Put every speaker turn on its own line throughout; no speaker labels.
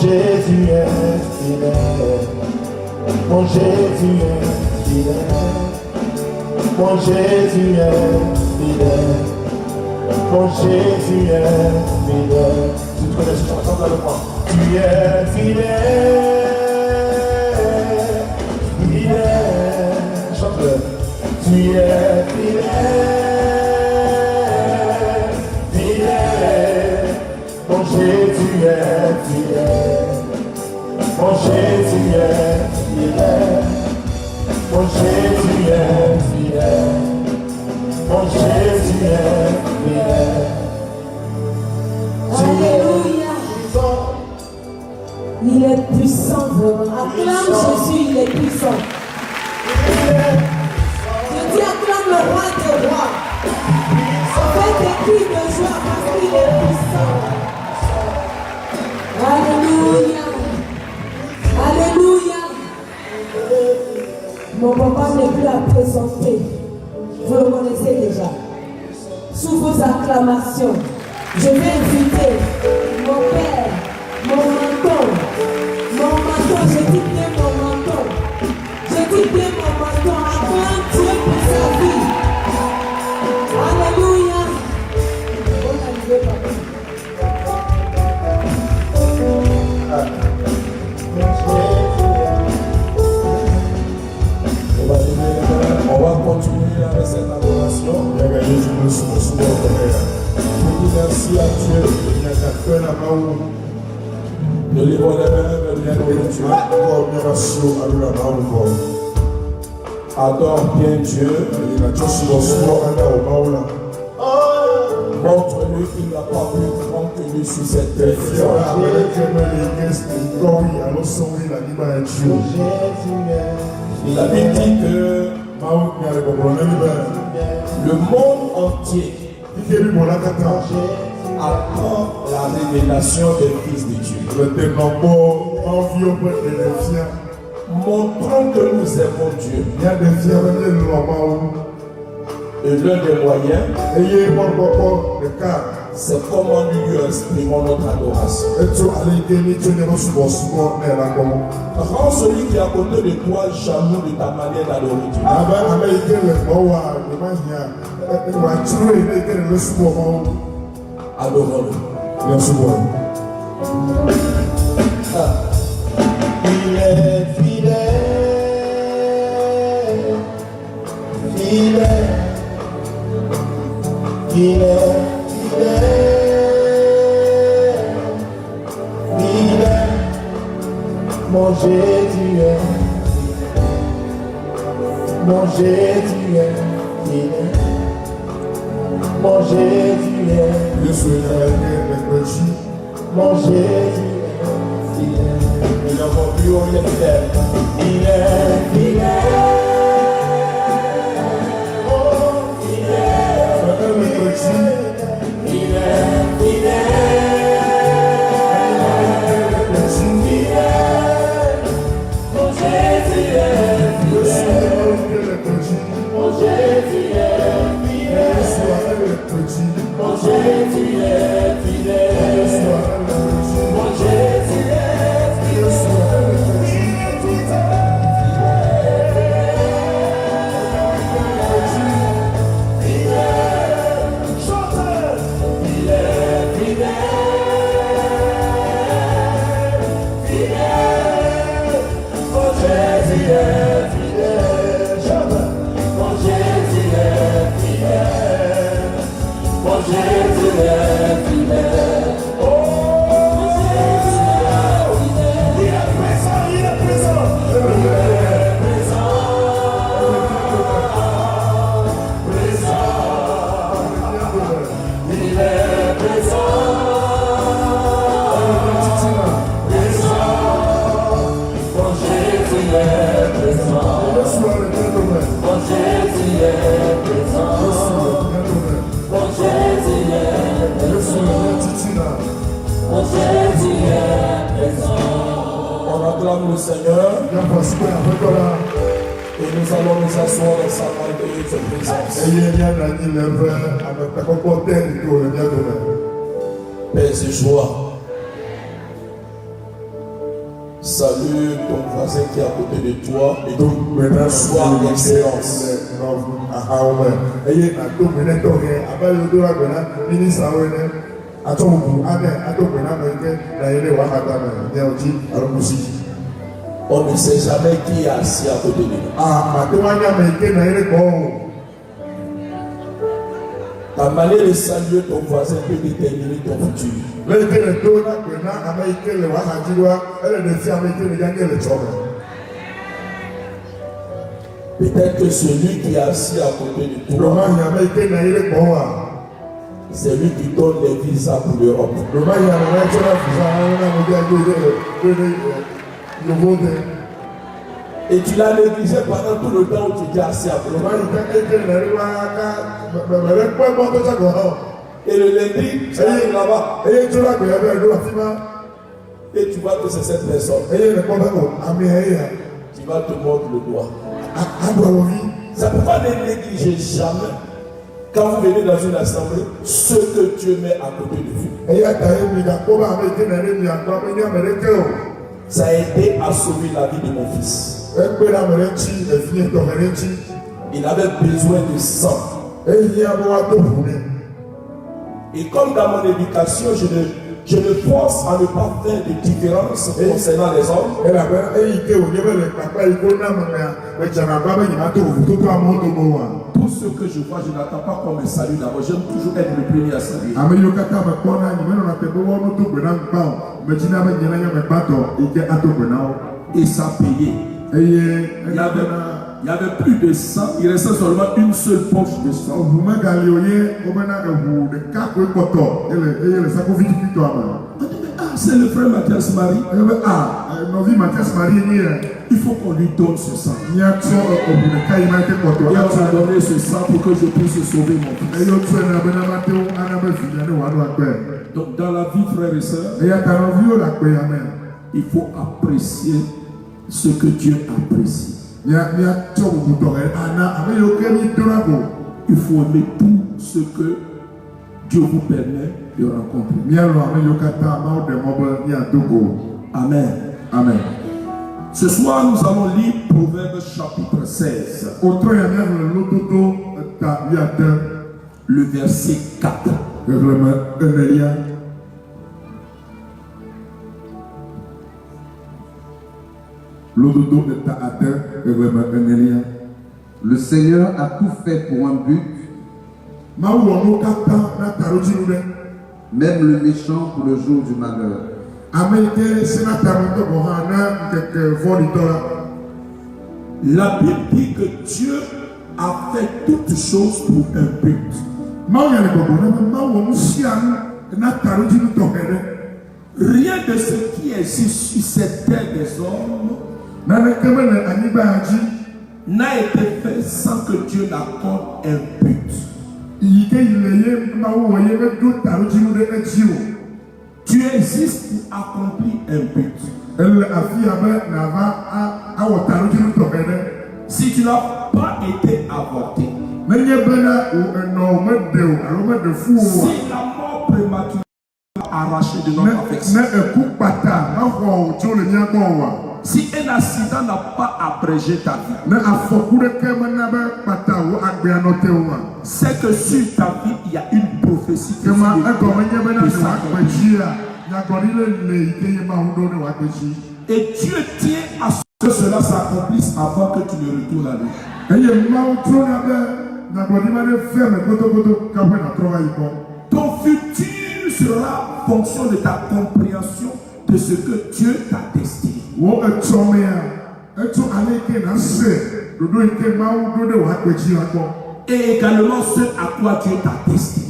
Jésus est fidèle. Mon Jésus est fidèle. Mon Jésus est fidèle. Mon Jésus est fidèle. Si tu connais ce chanson, chante-le moi. Tu es fidèle. Fidèle. Chante-le. Tu es fidèle. Fidèle. Mon Jésus est fidèle. Mon Jésus est fidèle. Mon Jésus est fidèle. Mon Jésus est fidèle.
Alléluia. Il est puissant vraiment. Acclame Jésus, il est puissant. Je dis acclame le roi des rois. Fais des cris de joie parce qu'il est puissant. Alléluia. Alléluia. Mon papa n'est plus à présenter. Vous le connaissez déjà. Sous vos acclamations, je vais inviter mon père, mon menton. Mon menton, je dis bien mon menton. Je dis bien mon menton. Acclame Dieu pour sa vie. Alléluia. Bon arrivé, papa.
On va continuer avec cette adoration. Je dis merci à Dieu. Nous levons les mains vers Dieu. Adore bien Dieu. Montre-lui qu'il n'a pas plus grand que lui sur cette terre. La Bible dit que le monde entier attend la révélation des fils de Dieu. Montrons que nous aimons Dieu. Et l'un des moyens, c'est comment nous lui exprimons notre adoration. Rends celui qui est à côté de toi jaloux de ta manière d'adorer Dieu. Adorons-le.
Il est fidèle. Fidèle. Il est fidèle, fidèle, mon Jésus est fidèle, mon Jésus est fidèle, mon Jésus est fidèle, mon Jésus est fidèle, il n'en plus on est fidèle, il est fidèle.
On acclame le Seigneur et nous allons nous asseoir dans sa merveilleuse présence. Paix et joie. Salue ton voisin qui est à côté de toi et donc sois en excellence. On ne sait jamais qui est assis à côté de nous. Ta manière de saluer ton voisin peut déterminer ton futur. Peut-être que celui qui est assis à côté de toi, c'est lui qui donne les visas pour l'Europe. Et tu l'as négligé pendant tout le temps où tu étais assis à côté. Et le lundi, tu arrives là-bas. Et tu vois que c'est cette personne. Tu vas te mordre le doigt. Ça ne peut pas négliger jamais. Quand vous venez dans une assemblée, ce que Dieu met à côté de vous. Ça a aidé à sauver la vie de mon fils. Il avait besoin de sang. Et comme dans mon éducation, je me force à ne pas faire de différence concernant les hommes. Tout ce que je vois, je n'attends pas qu'on me salue d'abord. J'aime toujours être le premier à saluer. Et ça payait. Il y avait plus de sang, il restait seulement une seule poche de sang. C'est le frère Mathias Marie. Il faut qu'on lui donne ce sang. Et on a donné ce sang pour que je puisse sauver mon fils. Donc dans la vie, frères et sœurs, il faut apprécier ce que Dieu apprécie. Il faut aimer tout ce que Dieu vous permet de rencontrer. Amen.
Amen.
Ce soir, nous allons lire Proverbes chapitre 16. Le verset 4.
Le Seigneur a tout fait pour un but, même le méchant pour le jour du malheur.
La Bible dit que Dieu a fait toutes choses pour un but. Rien de ce qui existe sur cette terre des hommes n'a été fait sans que Dieu n'accorde un but. Tu existes pour accomplir un but. Si tu n'as pas été avorté, si la mort prématurée arraché de notre affection, si un accident n'a pas abrégé ta vie, c'est que sur ta vie il y a une prophétie qui et Dieu tient à ce que cela s'accomplisse avant que tu ne retournes à lui. Ton futur sera fonction de ta compréhension de ce que Dieu t'a destiné. Et également ce à quoi Dieu t'a destiné.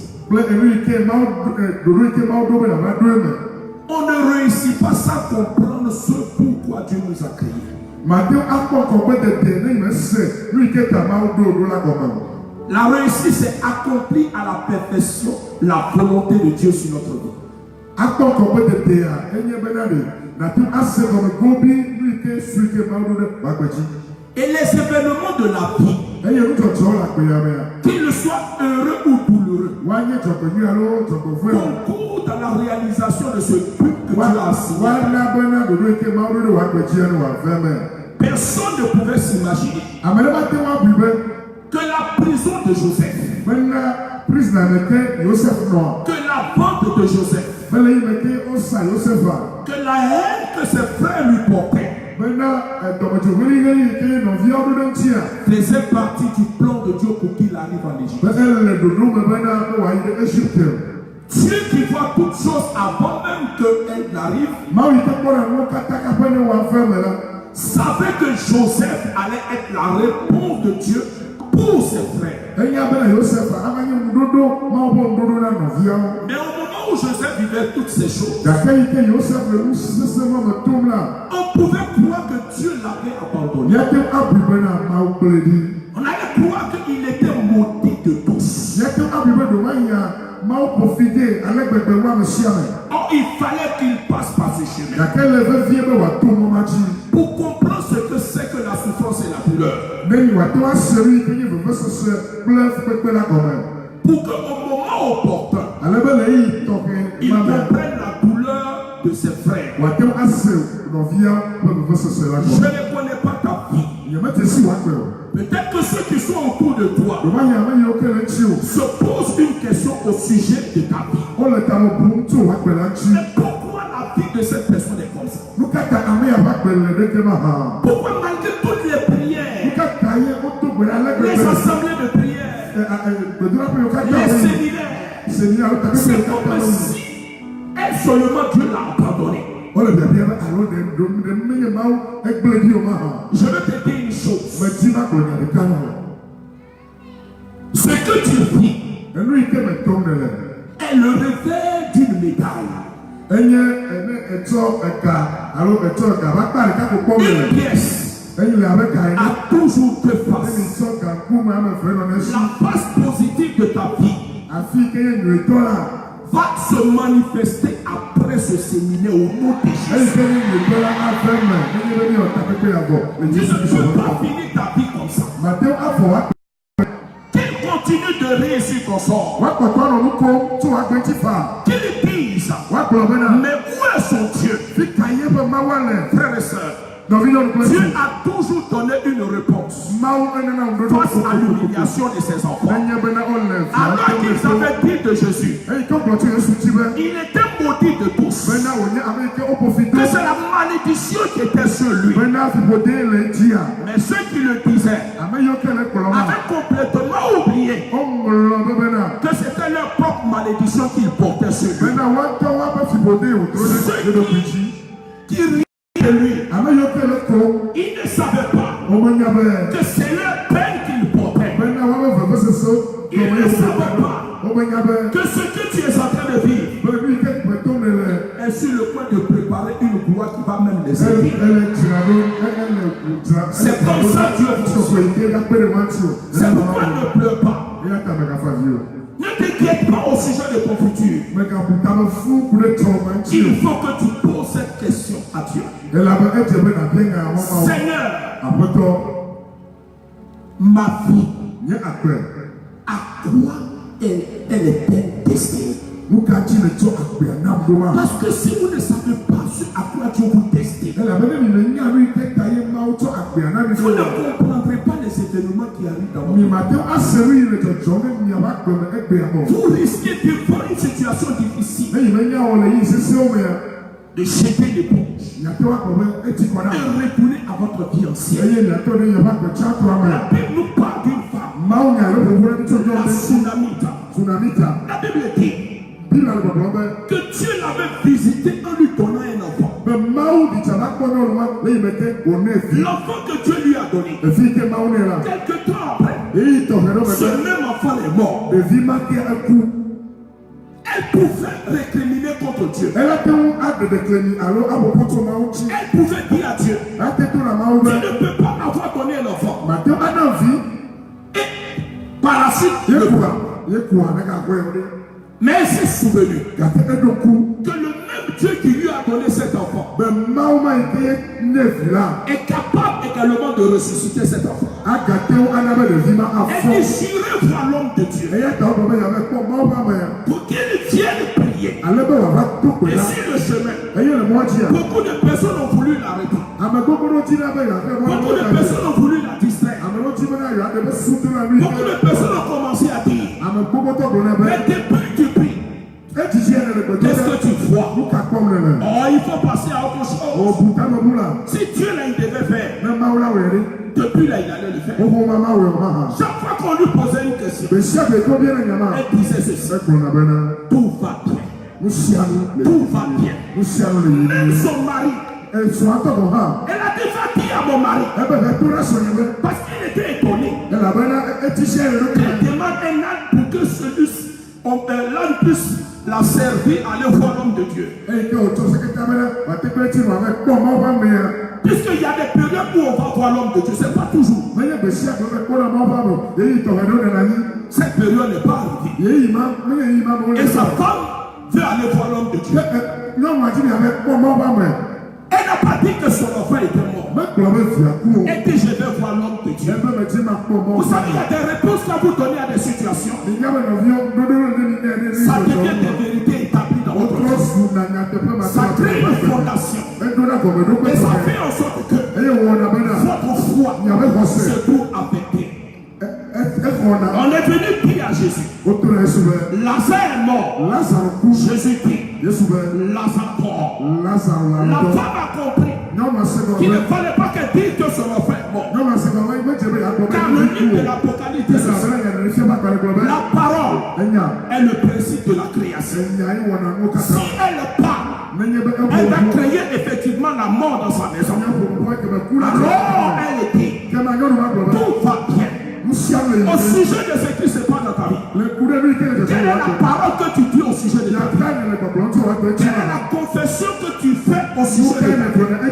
On ne réussit pas sans comprendre ce pourquoi Dieu nous a créés. La réussite, c'est accomplir à la perfection la volonté de Dieu sur notre vie. Et les événements de la vie, qu'ils soient heureux ou douloureux, concourent dans la réalisation de ce but que que Dieu a signé. Personne ne pouvait s'imaginer que la prison de Joseph, que la vente de Joseph, que la haine que ses frères lui portaient faisait partie du plan de Dieu pour qu'il arrive en Égypte. Dieu qui voit toutes choses avant même qu'elle n'arrive, savait que Joseph allait être la réponse de Dieu pour ses frères. Mais au moment où Joseph vivait toutes ces choses, on pouvait croire que Dieu l'avait abandonné. On allait croire qu'il était maudit de tous. Or, il fallait qu'il passe par ce chemin pour comprendre ce que c'est que la souffrance et la douleur. Pour qu'au moment opportun, il comprenne la douleur de ses frères. Je ne connais pas ta vie. Peut-être que ceux qui sont autour de toi se posent une question au sujet de ta vie. Mais pourquoi la vie de cette personne est comme ça? Pourquoi malgré toutes les prières, les assemblées de prière, les séminaires, c'est comme si elle seulement Dieu l'a abandonné. Je vais te dire une chose. Ce que tu vis est le réveil d'une médaille. Une pièce a toujours deux faces. La face positive de ta vie va se manifester après ce séminaire au nom de Jésus. Tu ne peux pas finir ta vie comme ça. Qu'il continue de réussir ton sort. Qu'il dise, mais où est son Dieu? Frères et sœurs, Dieu a toujours donné une réponse face à l'humiliation de ses enfants. Alors qu'ils avaient dit de Jésus, il était maudit de tous, que c'est la malédiction qui était sur lui. Mais ceux qui le disaient avaient complètement oublié que c'était leur propre malédiction qu'ils portaient sur lui. Ceux qui riaient de lui, ils ne savaient pas que c'est leur peine qu'ils portaient. Ils ne savaient pas que ce que tu es en train de vivre est sur le point de préparer une gloire qui va même les aider. C'est comme ça que Dieu fonctionne. C'est pourquoi ne pleure pas. Ne t'inquiète pas au sujet de ton futur. Il faut que tu poses cette question à Dieu. Seigneur, ma vie, à quoi elle est destinée? Parce que si vous ne savez pas à quoi Dieu vous destine, vous ne comprendrez pas les événements qui arrivent dans votre vie. Vous risquez de voir une situation difficile, de jeter l'éponge et retourner à votre vie ancienne. La Bible nous parle d'une femme, la Tsunamita. La Bible dit que Dieu l'avait visité en lui donnant un enfant. L'enfant que Dieu lui a donné, quelque temps après, ce même enfant est mort. Elle pouvait récriminer contre Dieu. Elle pouvait dire à Dieu, tu ne peux pas avoir donné un enfant. Et par la suite, mais elle s'est souvenue que le même Dieu qui lui a donné cet enfant est capable également de ressusciter cet enfant. Elle dit, j'irai voir l'homme de Dieu pour qu'il vienne prier dévié. Et sur le chemin, beaucoup de personnes ont voulu l'arrêter. Beaucoup de personnes ont voulu la distraire. Beaucoup de personnes ont commencé à dire, mais depuis tu pries, qu'est-ce que tu vois? Oh, il faut passer à autre chose. Si Dieu là, il devait faire, depuis là, il allait le faire. Chaque fois qu'on lui posait une question, elle disait ceci: tout va bien. Tout va bien. Même son mari, elle a dit, va dire à mon mari, parce qu'il était étonné. Elle demande un âne pour que celui-ci, l'âne puisse la servir à aller voir l'homme de Dieu. Puisqu'il y a des périodes où on va voir l'homme de Dieu, c'est pas toujours. Cette période n'est pas arrivée. Et sa femme veut aller voir l'homme de Dieu. Elle n'a pas dit que son enfant était mort. Elle dit, je vais voir l'homme de Dieu. Vous savez, il y a des réponses quand vous donnez à des situations. Ça devient des vérités établies dans votre vie. Ça crée une fondation. Et ça fait en sorte que votre foi se trouve affectée. On est venu dire à Jésus, Lazare est mort. Jésus dit, Lazare mort. La femme a compris qu'il ne fallait pas qu'elle dise que son enfant est mort. Car le livre de l'Apocalypse dit ceci: la parole est le principe de la création. Si elle parle, elle va créer effectivement la mort dans sa maison. Alors elle dit, tout va bien. Au sujet de ce qui se passe dans ta vie, quelle est la parole que tu dis au sujet de ta vie? Quelle est la confession que tu fais au sujet de ta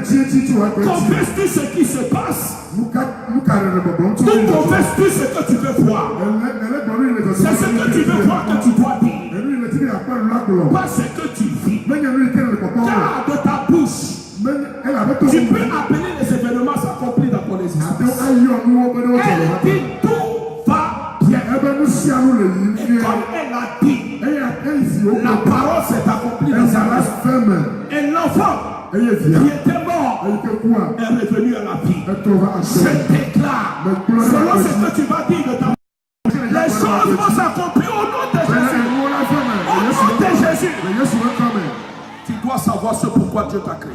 vie? Confesses-tu ce qui se passe? Ou confesses-tu ce que tu veux voir? C'est ce que tu veux voir que tu dois dire, pas ce que tu vis. Car de ta bouche, tu peux appeler les événements s'accomplir dans ton existence. Elle dit, tout va bien. Et comme elle a dit, la parole s'est accomplie dans sa vie. Et l'enfant qui était mort est revenu à la vie. Je déclare, selon ce que tu vas dire de ta vie, les choses vont s'accomplir au nom de Jésus. Au nom de Jésus. Tu dois savoir ce pourquoi Dieu t'a créé.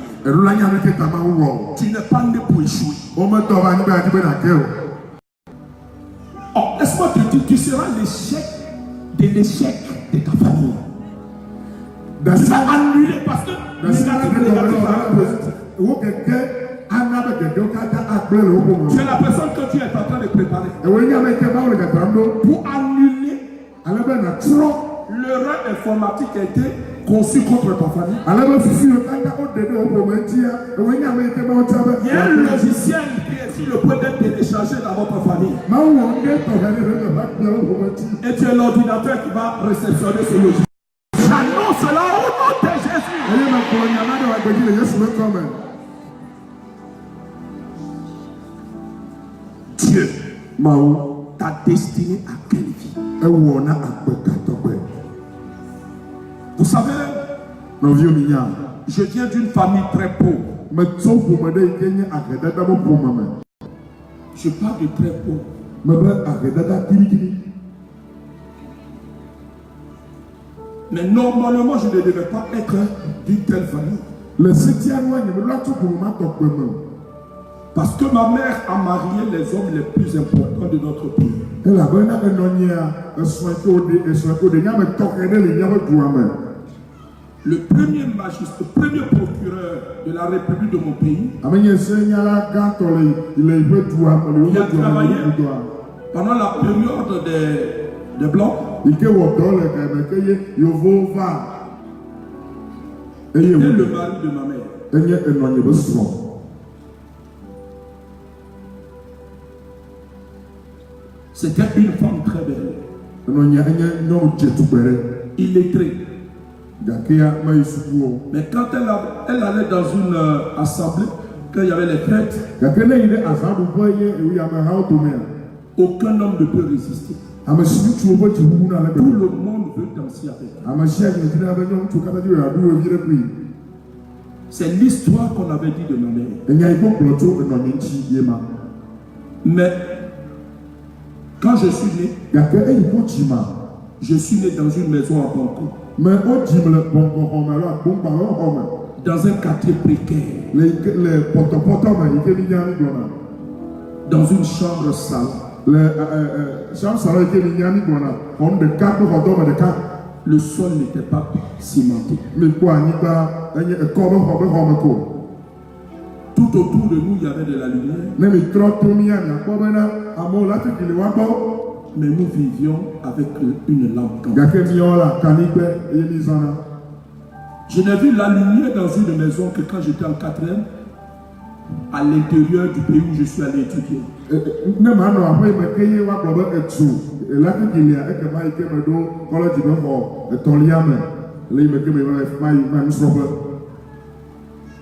Tu n'es pas né pour échouer. Oh, laisse-moi te dire, tu seras l'échec de ta famille. Tu vas annuler parce que c'est la personne que tu es en train de préparer pour annuler l'erreur informatique qui a été conçue contre ta famille. Il y a un logiciel qui est sur le point d'être téléchargé dans votre famille. Et tu es l'ordinateur qui va réceptionner ce logiciel. J'annonce cela au nom de Jésus. Dieu t'a destiné à quelle vie? Vous savez, je viens d'une famille très pauvre. Je parle de très pauvre. Mais normalement, je ne devais pas être d'une telle famille. Parce que ma mère a marié les hommes les plus importants de notre pays. Le premier magistrat, le premier procureur de la République de mon pays, il a travaillé pendant la période des Blancs. Et le mari de ma mère. C'était une femme très belle. Illettrée. Mais quand elle allait dans une assemblée, quand il y avait les fêtes, aucun homme ne peut résister. Tout le monde veut danser avec lui. C'est l'histoire qu'on avait dit de ma mère. Mais quand je suis né, je suis né dans une maison à Banco. Dans un quartier précaire. Dans une chambre sale. Le sol n'était pas cimenté. Tout autour de nous, il y avait de la lumière. Mais nous vivions avec une lampe. Je n'ai vu la lumière dans une maison que quand j'étais en 4e, à l'intérieur du pays où je suis allé étudier.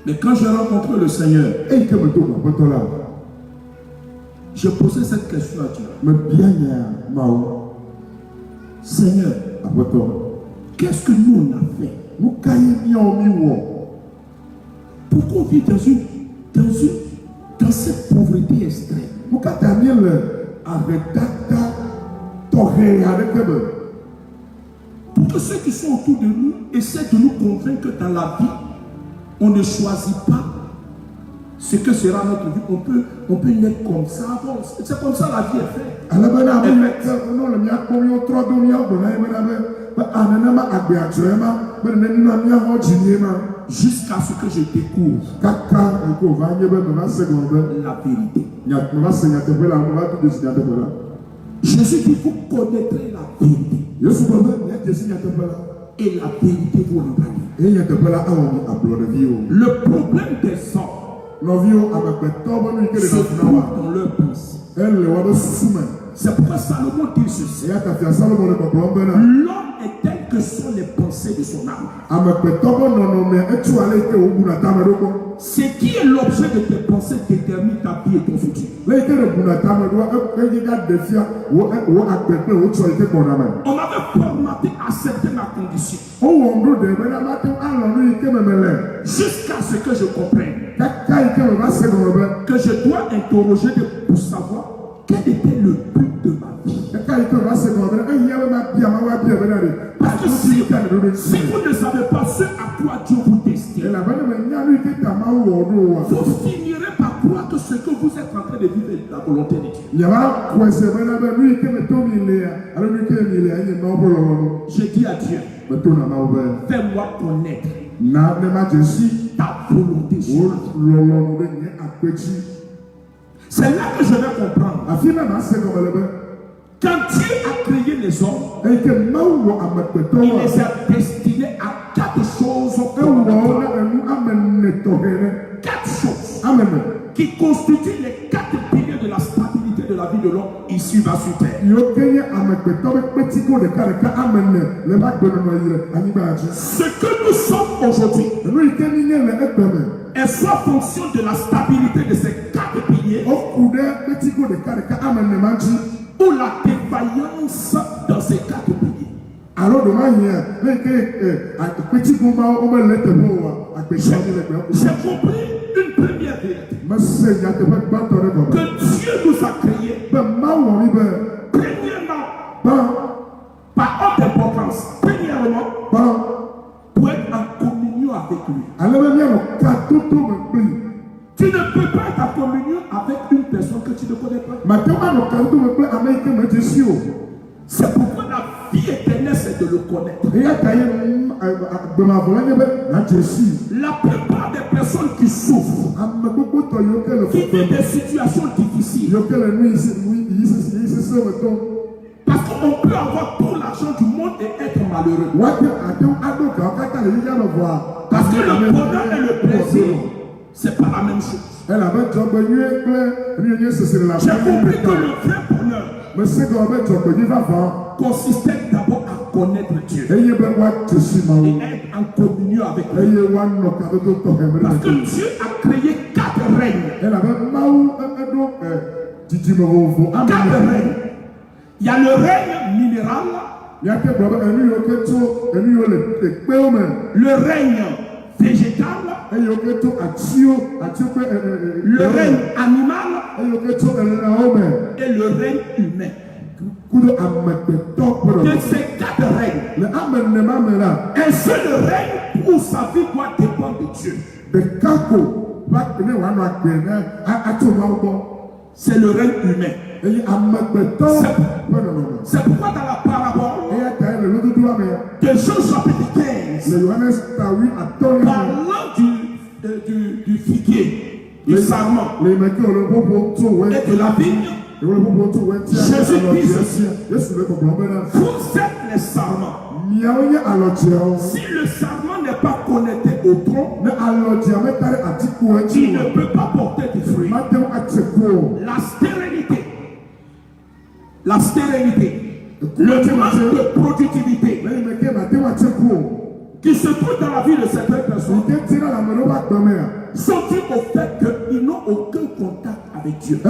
Mais quand j'ai rencontré le Seigneur, j'ai posé cette question à Dieu. Seigneur, qu'est-ce que nous on a fait? Pourquoi on vit dans cette pauvreté extrême? Pour que ceux qui sont autour de nous essaient de nous convaincre que dans la vie, on ne choisit pas ce que sera notre vie. On peut naître comme ça. Bon, c'est comme ça la vie est faite. Jusqu'à ce que je découvre la vérité. Jésus dit, vous connaîtrez la vérité. Et la vérité vous rendra libre. Le problème des hommes se trouve dans leur pensée. C'est pourquoi Salomon dit ceci. L'homme est tel que sont les pensées de son âme. Ce qui est l'objet de tes pensées détermine ta vie et ton futur. On m'avait formaté à certaines conditions. Jusqu'à ce que je comprenne que je dois interroger pour savoir quel était le but de ma vie. Parce que si vous ne savez pas ce à quoi Dieu vous destine, vous finirez par croire que ce que vous êtes en train de vivre est la volonté de Dieu. J'ai dit à Dieu, fais-moi connaître ta volonté sur ma vie. C'est là que je vais comprendre. Quand Dieu a créé les hommes, il les a destinés à 4 choses. 4 choses qui constituent les 4 piliers de la stabilité de la vie de l'homme ici bas sur terre. Ce que nous sommes aujourd'hui est soit fonction de la stabilité de ces 4 piliers ou la défaillance dans ces 4 piliers. J'ai compris une première vérité. Que Dieu nous a créés. Premièrement, par haute importance, pour être en communion avec lui. Tu ne peux pas être en communion avec une personne que tu ne connais pas. C'est pourquoi la vie éternelle, c'est de le connaître. La plupart des personnes qui souffrent, qui vivent des situations difficiles, parce qu'on peut avoir tout l'argent du monde et être malheureux. Parce que le bonheur et le plaisir, c'est pas la même chose. J'ai compris que le vrai bonheur consistait d'abord à connaître Dieu et être en communion avec lui. Parce que Dieu a créé 4 règnes. 4 règnes. Il y a le règne minéral. Le règne végétal. Le règne animal. Et le règne humain. De ces 4 règnes, un seul règne où sa vie doit dépendre de Dieu. C'est le règne humain. C'est pourquoi dans la parabole de Jean chapitre 15, parlant du figuier, du sarment et de la vigne, Jésus dit ceci: vous êtes les sarments. Si le sarment n'est pas connecté au tronc, il ne peut pas porter du fruit. La stérilité, le manque de productivité qui se trouve dans la vie de certaines personnes sont dus au fait qu'ils n'ont aucun contact avec Dieu.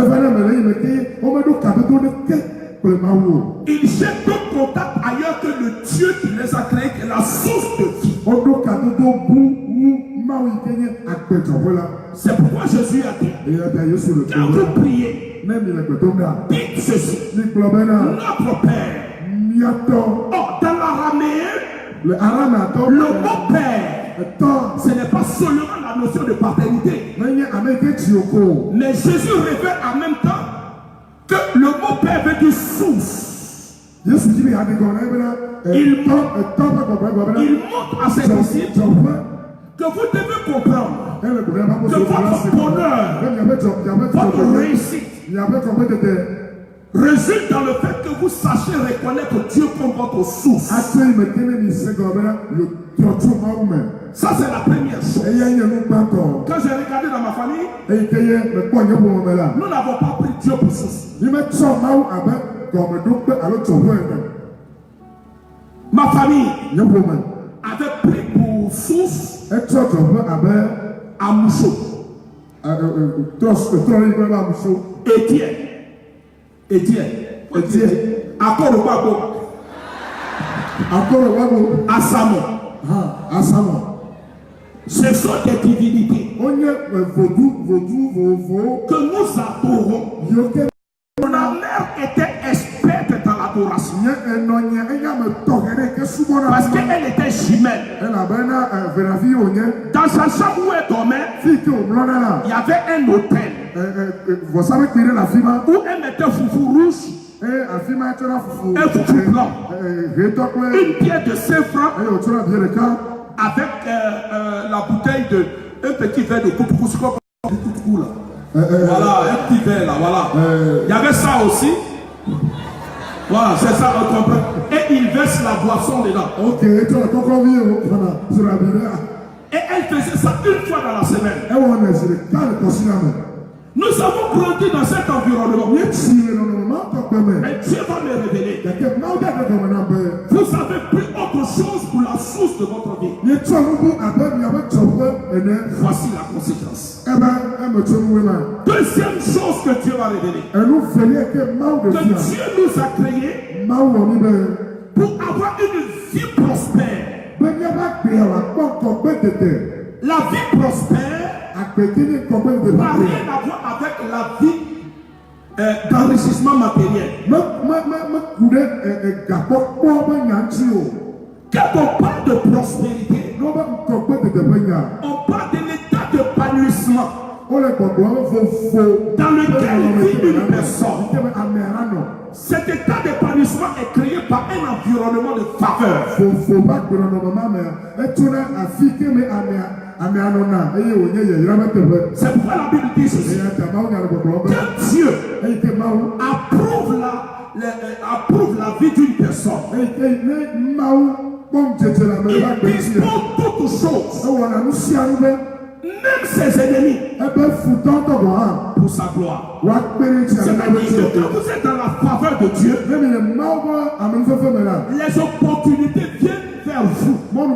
Ils cherchent d'autres contacts ailleurs que le Dieu qui les a créés, qui est la source de vie. C'est pourquoi Jésus a dit, quand vous priez, dites ceci: notre Père. Or, dans l'araméen, le mot Père, ce n'est pas seulement la notion de paternité, mais Jésus révèle en même temps que le mot Père veut dire source. Il montre à ses disciples que vous devez comprendre que votre bonheur, votre réussite résulte dans le fait que vous sachiez reconnaître Dieu comme votre source. Ça, c'est la première chose. Quand j'ai regardé dans ma famille, nous n'avons pas pris Dieu pour source. Ma famille avait pris pour source Amoucho, Étienne, Asamo. Ce sont des divinités que nous adorons. Ma mère était experte dans l'adoration parce qu'elle était jumelle. Dans sa chambre où elle dormait, il y avait un hôtel où elle mettait foufou rouge, un foufou blanc, une pierre de 5 francs avec la bouteille de un petit verre de koutoukou. Voilà, un petit verre là, voilà. Il y avait ça aussi. Voilà, c'est ça, on comprend. Et il verse la boisson dedans. Et elle faisait ça une fois dans la semaine. Nous avons grandi dans cet environnement. Mais Dieu va me révéler. Vous avez pris autre chose pour la source de votre vie. Voici la conséquence. Deuxième chose que Dieu va révéler. Que Dieu nous a créés pour avoir une vie prospère. La vie prospère n'a rien à voir avec la vie d'enrichissement matériel. Quand on parle de prospérité, on parle de l'état d'épanouissement dans lequel vit une personne. Cet état d'épanouissement est créé par un environnement de faveur. C'est pourquoi la Bible dit ceci: que Dieu approuve la vie d'une personne. Il dispose toutes choses, même ses ennemis, pour sa gloire. C'est-à-dire que quand vous êtes dans la faveur de Dieu, les opportunités viennent vers vous. Vous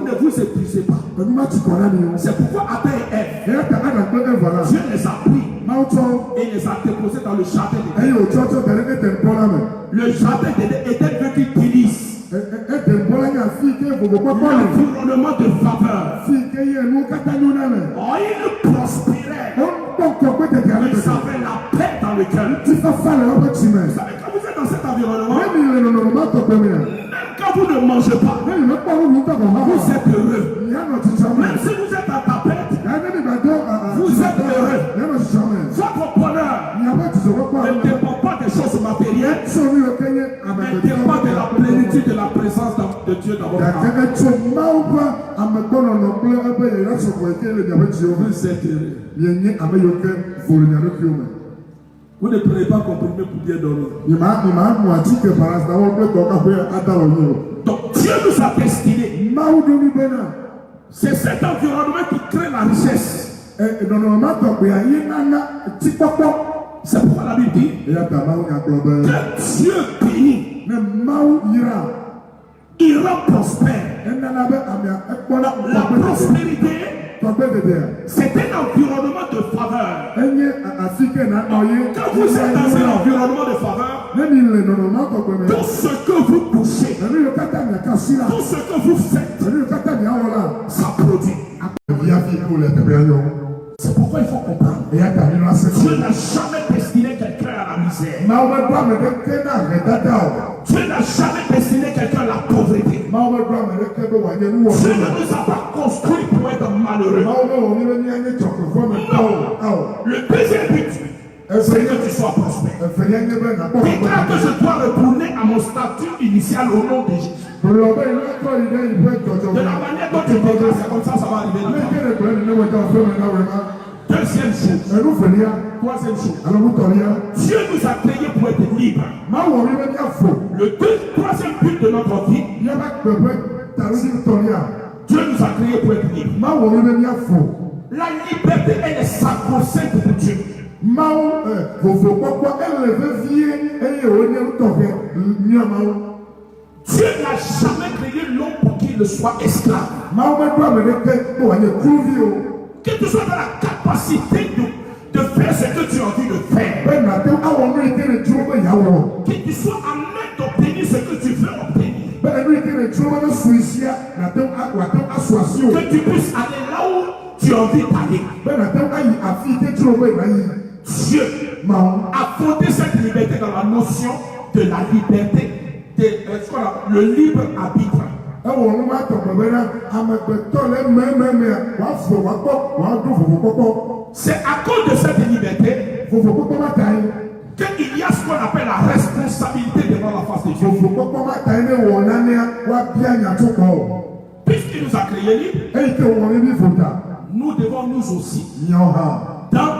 ne vous épuisez pas. C'est pourquoi Adam et Ève, Dieu les a pris et les a déposés dans le jardin
Ẹ̀yin
d'Éden.
ò tsọ́tsọ́ tẹ̀lé ètè ńbọ́lá mẹ́.
Le jardin d'Éden était devenu délice.
Ètè ńbọ́lá yẹn fi ké gbogbo pọ́pọ́ lẹ̀.
L'environnement de faveur.
Fi ké yẹ ẹnu kátà ní ọ̀nà mẹ́.
Oh, il prospérait.
Ó ń pọ̀ kọ́ pé tètè alẹ́
Ils
tètè.
avaient la paix dans lequel.
Tí fáfá lẹ̀ wọ́n bẹ tì mẹ́.
Vous savez, quand vous êtes dans cet environnement,
Wọ́n mi lè nọ̀nà ọ̀nà má tọ̀ pẹ́ mi yà.
même quand vous ne mangez pas,
Lẹ́yìn ló pọ̀ wọ́n tọ̀ kọ̀ hàn.
vous êtes heureux.
Ìyá nọ ti sọ mẹ́.
Même si vous êtes à tapette,
Ẹni ní ìbàdàn
vous êtes heureux.
Ìyá nọ ti sọ mẹ́.
Votre bonheur
Ìyá bá ti sọ̀rọ̀ pọ̀
ne
àwọn.
dépend pas des choses matérielles,
Sọ̀rọ̀ yóò kẹ́yẹ
mais
àbẹ̀bẹ̀
dépend de la plénitude de la présence de Dieu dans votre âme.
Gàkẹ́kẹ́ tó máa bá àmẹ́gbọ́nà kple ebe yẹ yà sọ̀kọ̀ èké lè dàbẹ̀ tì ó.
Vous êtes heureux.
Yẹ nye àmẹ́yọkẹ́ volonyàrá fi ó mẹ́.
Vous ne prenez pas comprimé pour bien dormir.
Ìmà mú àtìkè parasitamọ́ pé kọ́ka pé adàlọ́ yìí o.
Donc Dieu nous a destinés.
Máa dún ní bẹ́ẹ̀ náà.
C'est cet environnement qui crée la richesse.
Ìdọ̀nà má tọ̀ pé ayé nana ti pọ́pọ́.
C'est pourquoi la Bible dit
Ìyá tà máa ń yà kúrọ̀ bẹ́ẹ̀.
que Dieu bénit,
Mẹ máa yíra.
il rend prospère.
Ẹnana bẹ àmì ẹ̀kpọ́nà
La prospérité,
tọ́gbẹ́ dèdè.
c'est un environnement de faveur.
Ẹnyẹ àfikẹ́ nà ọ̀yẹ́.
Quand vous êtes dans un environnement de faveur,
Lẹ́mi lè nọ̀nà má tọ̀ pé mẹ́.
tout ce que vous touchez,
Ẹ̀mí yóò kátà mi àká sí la.
tout ce que vous faites,
Ẹ̀mí yóò kátà mi àwọ̀ la.
ça produit.
Ẹ̀mí yá fi kó lẹ̀ tẹ̀lé ayọ̀.
C'est pourquoi il faut comprendre.
Ẹ̀yà tàbí lọ sẹ́kọ̀.
Dieu n'a jamais destiné quelqu'un à la misère.
Máa wẹ́ dọ́ àmì kẹ́ náà rẹ̀ dáadáa o.
Dieu n'a jamais destiné quelqu'un à la pauvreté.
Máa wẹ́ dọ́ àmì kẹ́ bẹ́ wà nyẹ́ ní wọ̀.
Dieu ne nous a pas construit pour être malheureux.
Máa wẹ́ wọ̀ ní bẹ́ ní ayé tsọ̀kọ̀ fún mi ká o.
Le deuxième but, c'est que tu sois prospère.
Ẹ̀fẹ̀ yẹn nyẹ́ bẹ́ nà pọ̀
Déclare que je dois retourner à mon statut initial au nom de Jésus.
Lọ́bẹ̀ ilé ẹ̀kọ́ ilé ìwé ìjọjọ.
De la manière dont tu déclares, c'est comme ça va arriver.
Ilé ìkéde pẹ̀lú ní wọ́n jẹ́ ọ̀fẹ́ mi náà wẹ̀ má.
Deuxième chose.
Ẹnu fèlíà.
Troisième chose.
Àlọ́mú tọ̀líà.
Dieu nous a créés pour être libres.
Máa wọ̀ mí bẹ́ ní àfò.
Le troisième but de notre vie,
Yẹ́ bá pẹ̀pẹ́ tàbí ní tọ̀líà.
Dieu nous a créés pour être libres.
Máa wọ̀ mí bẹ́ ní àfò.
La liberté, elle est sacro-sainte pour Dieu.
Máa fòfò pọ́pọ́ ẹlẹ́fẹ́ fíyé ẹyẹ òwe ní tọ̀fẹ́ ní ọmọ.
Dieu n'a jamais créé l'homme pour qu'il ne soit esclave.
Máa wẹ́ dọ́ àmì kẹ́ kó wà ní kúrúbí o.
Que tu sois dans la capacité de faire ce que tu as envie de faire.
Bẹ́ẹ̀ nà tẹ́ àwọn ọmọ ìkéde tí wọ́n bẹ̀ yà wọ̀.
Que tu sois à même d'obtenir ce que tu veux obtenir.
Bẹ́ẹ̀ ni ìkéde tí wọ́n bẹ̀ sùn ìṣíà nà tẹ́ aṣọ àṣì o.
Que tu puisses aller là où tu as envie d'aller.
Bẹ́ẹ̀ nà tẹ́ ayì àfi ìké tí wọ́n bẹ̀ yà yìí.
Dieu a fondé cette liberté dans la notion de la liberté, ce qu'on appelle le libre arbitre.
Ẹ̀wọ̀n ọ̀hún máa tọ̀ pẹ̀lú náà àmọ̀gbẹ̀tọ̀ lẹ́ mẹ́mẹ́mẹ́ wà á fò wà á gbọ́ wà á dún fòfò pọ́pọ́.
C'est à cause de cette liberté
Fòfò pọ́pọ́ má ta yín.
qu'il y a ce qu'on appelle la responsabilité devant la face de Dieu.
Fòfò pọ́pọ́ má ta yín ní wọ̀n náà ní wà á bí àyàtọ̀ pọ̀.
Puisqu'il nous a créés libres,
Èyí tẹ wọ̀n ní bí fòtà.
nous devons nous aussi,
Yàn hàn.
dans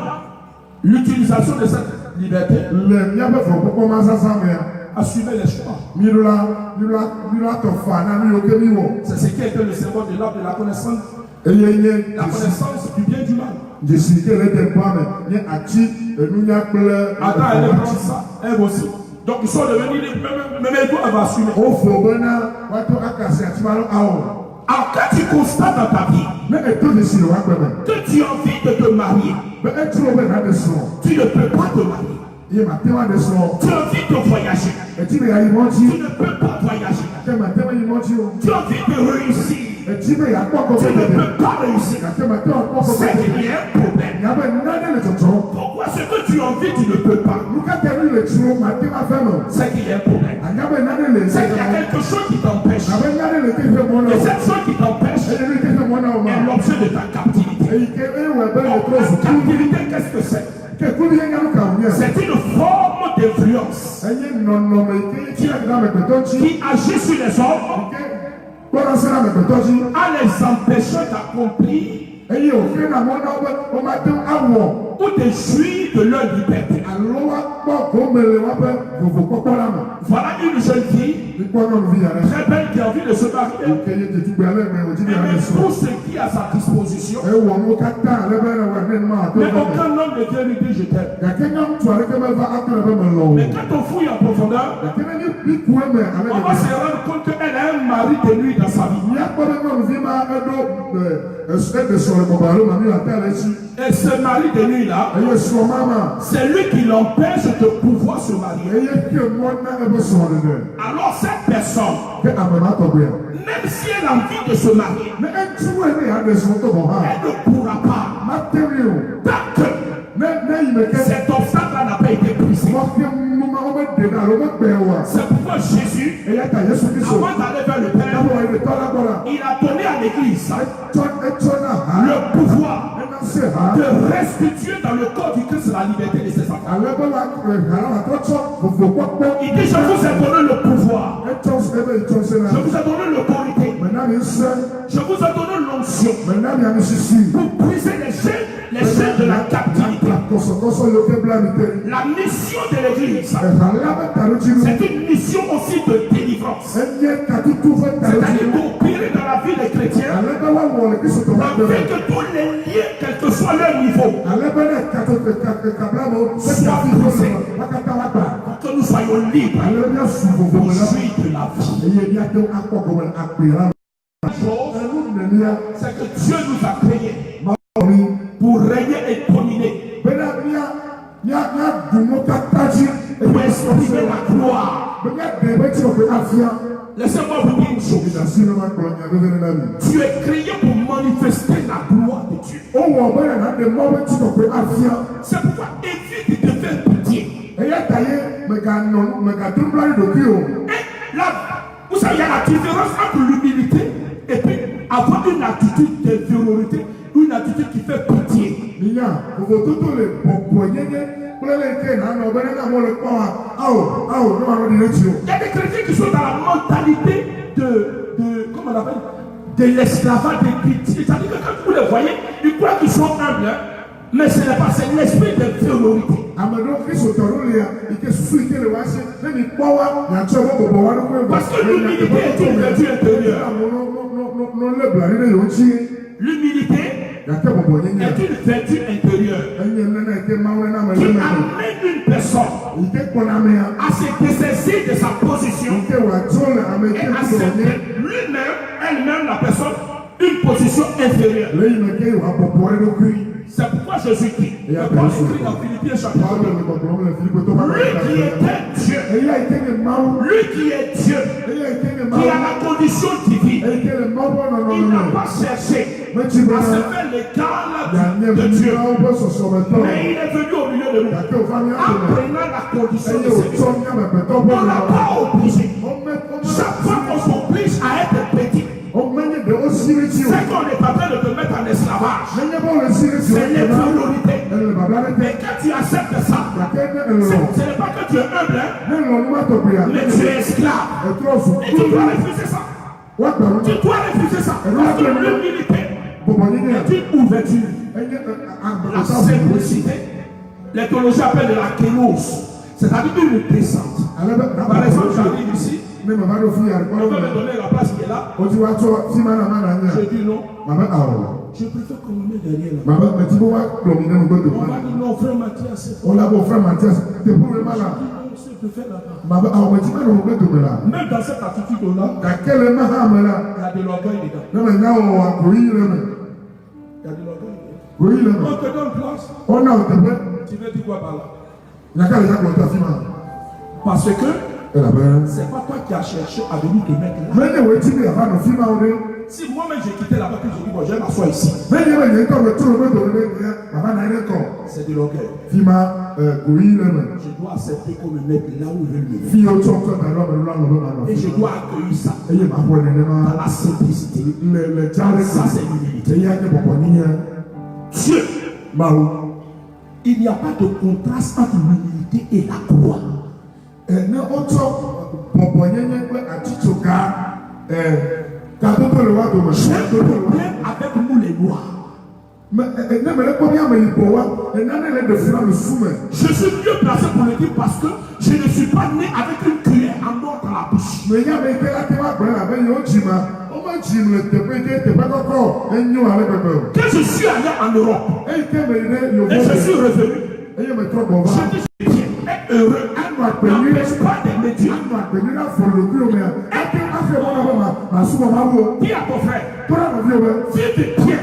l'utilisation de cette liberté,
Lẹ̀ ní abẹ́ fò pọ́pọ́ má sásá mi.
assumer les choix.
Mìíràn tọ̀ fà náà ní òkè mi wọ̀.
C'est ce qui est le symbole de l'arbre de la connaissance,
Eyeye
la connaissance du bien et du mal.
Jésus kele tẹ gbọ́ mẹ ní àti enunya kple.
Attends, elle prend ça, elle aussi. Donc ils sont devenus libres, même elle va assumer.
O fò bẹ́ náà wà á tó akasi àti wà á wọ̀.
Alors quand tu constates dans ta vie
Mẹ ètò lè si wà gbẹmẹ.
que tu as envie de te marier,
Mẹ ètò o bẹ náà lè sọ.
tu ne peux pas te marier.
Iye ma tẹ́ wà lè sọ.
Tu as envie de voyager,
Ètí bẹ yà yìí mọ́
tu
tí.
ne peux pas voyager.
Kẹ́ ma tẹ́ wà yìí mọ́ tí o.
Tu as envie de réussir,
Ètí bẹ yà kọ́ kọ́
tu ne
bẹ́ẹ̀
peux pas réussir.
Kẹ́ ma tẹ́ wà kọ́ kọ́
C'est
bẹ́ẹ̀
qu'il y a un problème.
Yà bẹ nánà lè tọ̀tọ̀.
Pourquoi ce que tu as envie, tu ne peux pas?
Luka tẹ́ mi lè tu o ma tẹ́ ma fẹ́ mọ̀.
C'est qu'il y a un problème.
Àyà bẹ nánà lè
C'est qu'il y a quelque chose qui t'empêche.
Yà bẹ nánà lè ké fẹ́ mọ́
Et
náà.
cette chose qui t'empêche
Ẹyẹ lè ké fẹ́ mọ́ náà o ma.
est l'objet de ta captivité.
Èyí ké eyín wẹ̀ bẹ́ẹ̀ lè tó
La
sùn.
captivité, qu'est-ce que c'est?
Kẹ̀kúrú yẹn yẹn kà wọ́n yẹn.
C'est une forme d'influence
Ẹyin nọ̀nọ̀ mẹ ké kí ẹ̀ dá mẹ̀gbẹ̀tọ̀ jí.
qui agit sur les hommes
Kọ́lá sẹ́nà mẹ̀gbẹ̀tọ̀ jí.
en les empêchant d'accomplir
Ẹyin òfin náà wọ́n náà bẹ́ wọ́n máa dún àwọ̀.
ou de jouir de leur liberté.
Àlọ́ wa gbọ́ kó mele wá bẹ́ fòfò pọ́pọ́ la mọ̀.
Voilà une jeune fille
Ikú ọ̀nà òbí yàrá.
très belle qui a envie de se marier.
Kẹ̀yẹ tètè gbé alẹ́ mẹ́ òjì ní
Mais
alẹ́ sọ.
tout ce qui est à sa disposition,
Ẹ wọ̀ ní ká tá alẹ́ bẹ́ẹ̀ náà wà ní ẹnu máa tó
mais
bẹ́ẹ̀.
aucun homme ne vient lui dire je t'aime.
Gàkẹ́ nyọ́ tu alẹ́ kẹ́ bẹ́ẹ̀ bá akẹ́rẹ́ bẹ́ẹ̀ mẹ́ lọ.
Mais quand on fouille en profondeur,
Gàkẹ́ ní bí kú ẹ mẹ́ alẹ́
on va
bẹ́ẹ̀.
se rendre compte qu'elle a un un mari de nuit dans sa vie. Et ce mari de nuit là, c'est lui qui l'empêche de pouvoir se marier. Alors cette personne, même si elle a envie de se marier, elle ne pourra pas. Tant que cet obstacle n'a pas été brisé. C'est pourquoi Jésus, avant d'aller vers le Père, il a donné à l'Église le pouvoir de restituer dans le corps du Christ la liberté de ses enfants. Il dit, je vous ai donné le pouvoir. Je vous ai donné l'autorité. Je vous ai donné l'onction pour briser les chaînes de la captivité. La mission de l'Église, c'est une mission aussi de délivrance. C'est-à-dire d'opérer dans la vie des chrétiens, afin que tous les liens, quel que soit leur niveau, soient brisés, pour que nous soyons libres pour jouir de la vie. C'est que Dieu nous a créés pour régner et dominer, pour exprimer la gloire. Laissez-moi vous dire une chose. Tu es créé pour manifester la gloire de Dieu. C'est pourquoi évite de faire pitié. Et là, vous savez, il y a la différence entre l'humilité et puis avoir une attitude de virilité, une attitude qui fait pitié. Il y a des chrétiens qui sont dans la mentalité comment on appelle, de l'esclavage, de pitié. C'est-à-dire que quand vous les voyez, ils croient qu'ils sont humbles, mais ce n'est pas, c'est l'esprit de virilité. Parce que l'humilité est une vertu intérieure. L'humilité est une vertu intérieure qui amène une personne à se dessaisir de sa position et à accepter lui-même, elle-même, la personne, une position inférieure. C'est pourquoi Jésus dit, Paul écrit dans Philippiens chapitre 2, lui qui était Dieu, lui qui est Dieu, qui a la condition divine, il n'a pas cherché à se faire l'égal de Dieu, mais il est venu au milieu de nous, en prenant la condition de Dieu. On n'a pas obligé. Chaque fois qu'on s'oblige à être petit, c'est qu'on est pas train de te mettre en esclavage. C'est l'infériorité. Mais quand tu acceptes ça, ce n'est pas que tu es humble, mais tu es esclave. Et tu dois refuser ça. Tu dois refuser ça. Parce que l'humilité est une ouverture. La simplicité, les théologiens appellent de la kénos. C'est-à-dire une descente. Par exemple, j'arrive ici. On peut me donner la place qui est là. Je dis non. Je préfère qu'on me mette derrière là. On va dire non, frère Mathias. On l'a frère Mathias. Tu es pour le malade. Je préfère là-bas. Même dans cette attitude-là, il y a de l'orgueil dedans. Il y a de l'orgueil dedans. On te donne place. Tu veux dire quoi par là? Parce que c'est pas toi qui as cherché à venir te mettre là. Si moi-même j'ai quitté là-bas, puis j'ai dit, bon, je vais m'asseoir ici. C'est de l'orgueil. Je dois accepter qu'on me mette là où je veux me mettre. Et je dois accueillir ça dans la simplicité. Ça, c'est l'humilité. Dieu, il n'y a pas de contraste entre l'humilité et la gloire. Avec nous les noirs. Je suis mieux placé pour le dire parce que je ne suis pas né avec une cuillère en or dans la bouche. Quand je suis allé en Europe et je suis revenu, je dis je suis heureux. N'empêche pas de Dieu. Dis à ton frère, Dieu de Dieu,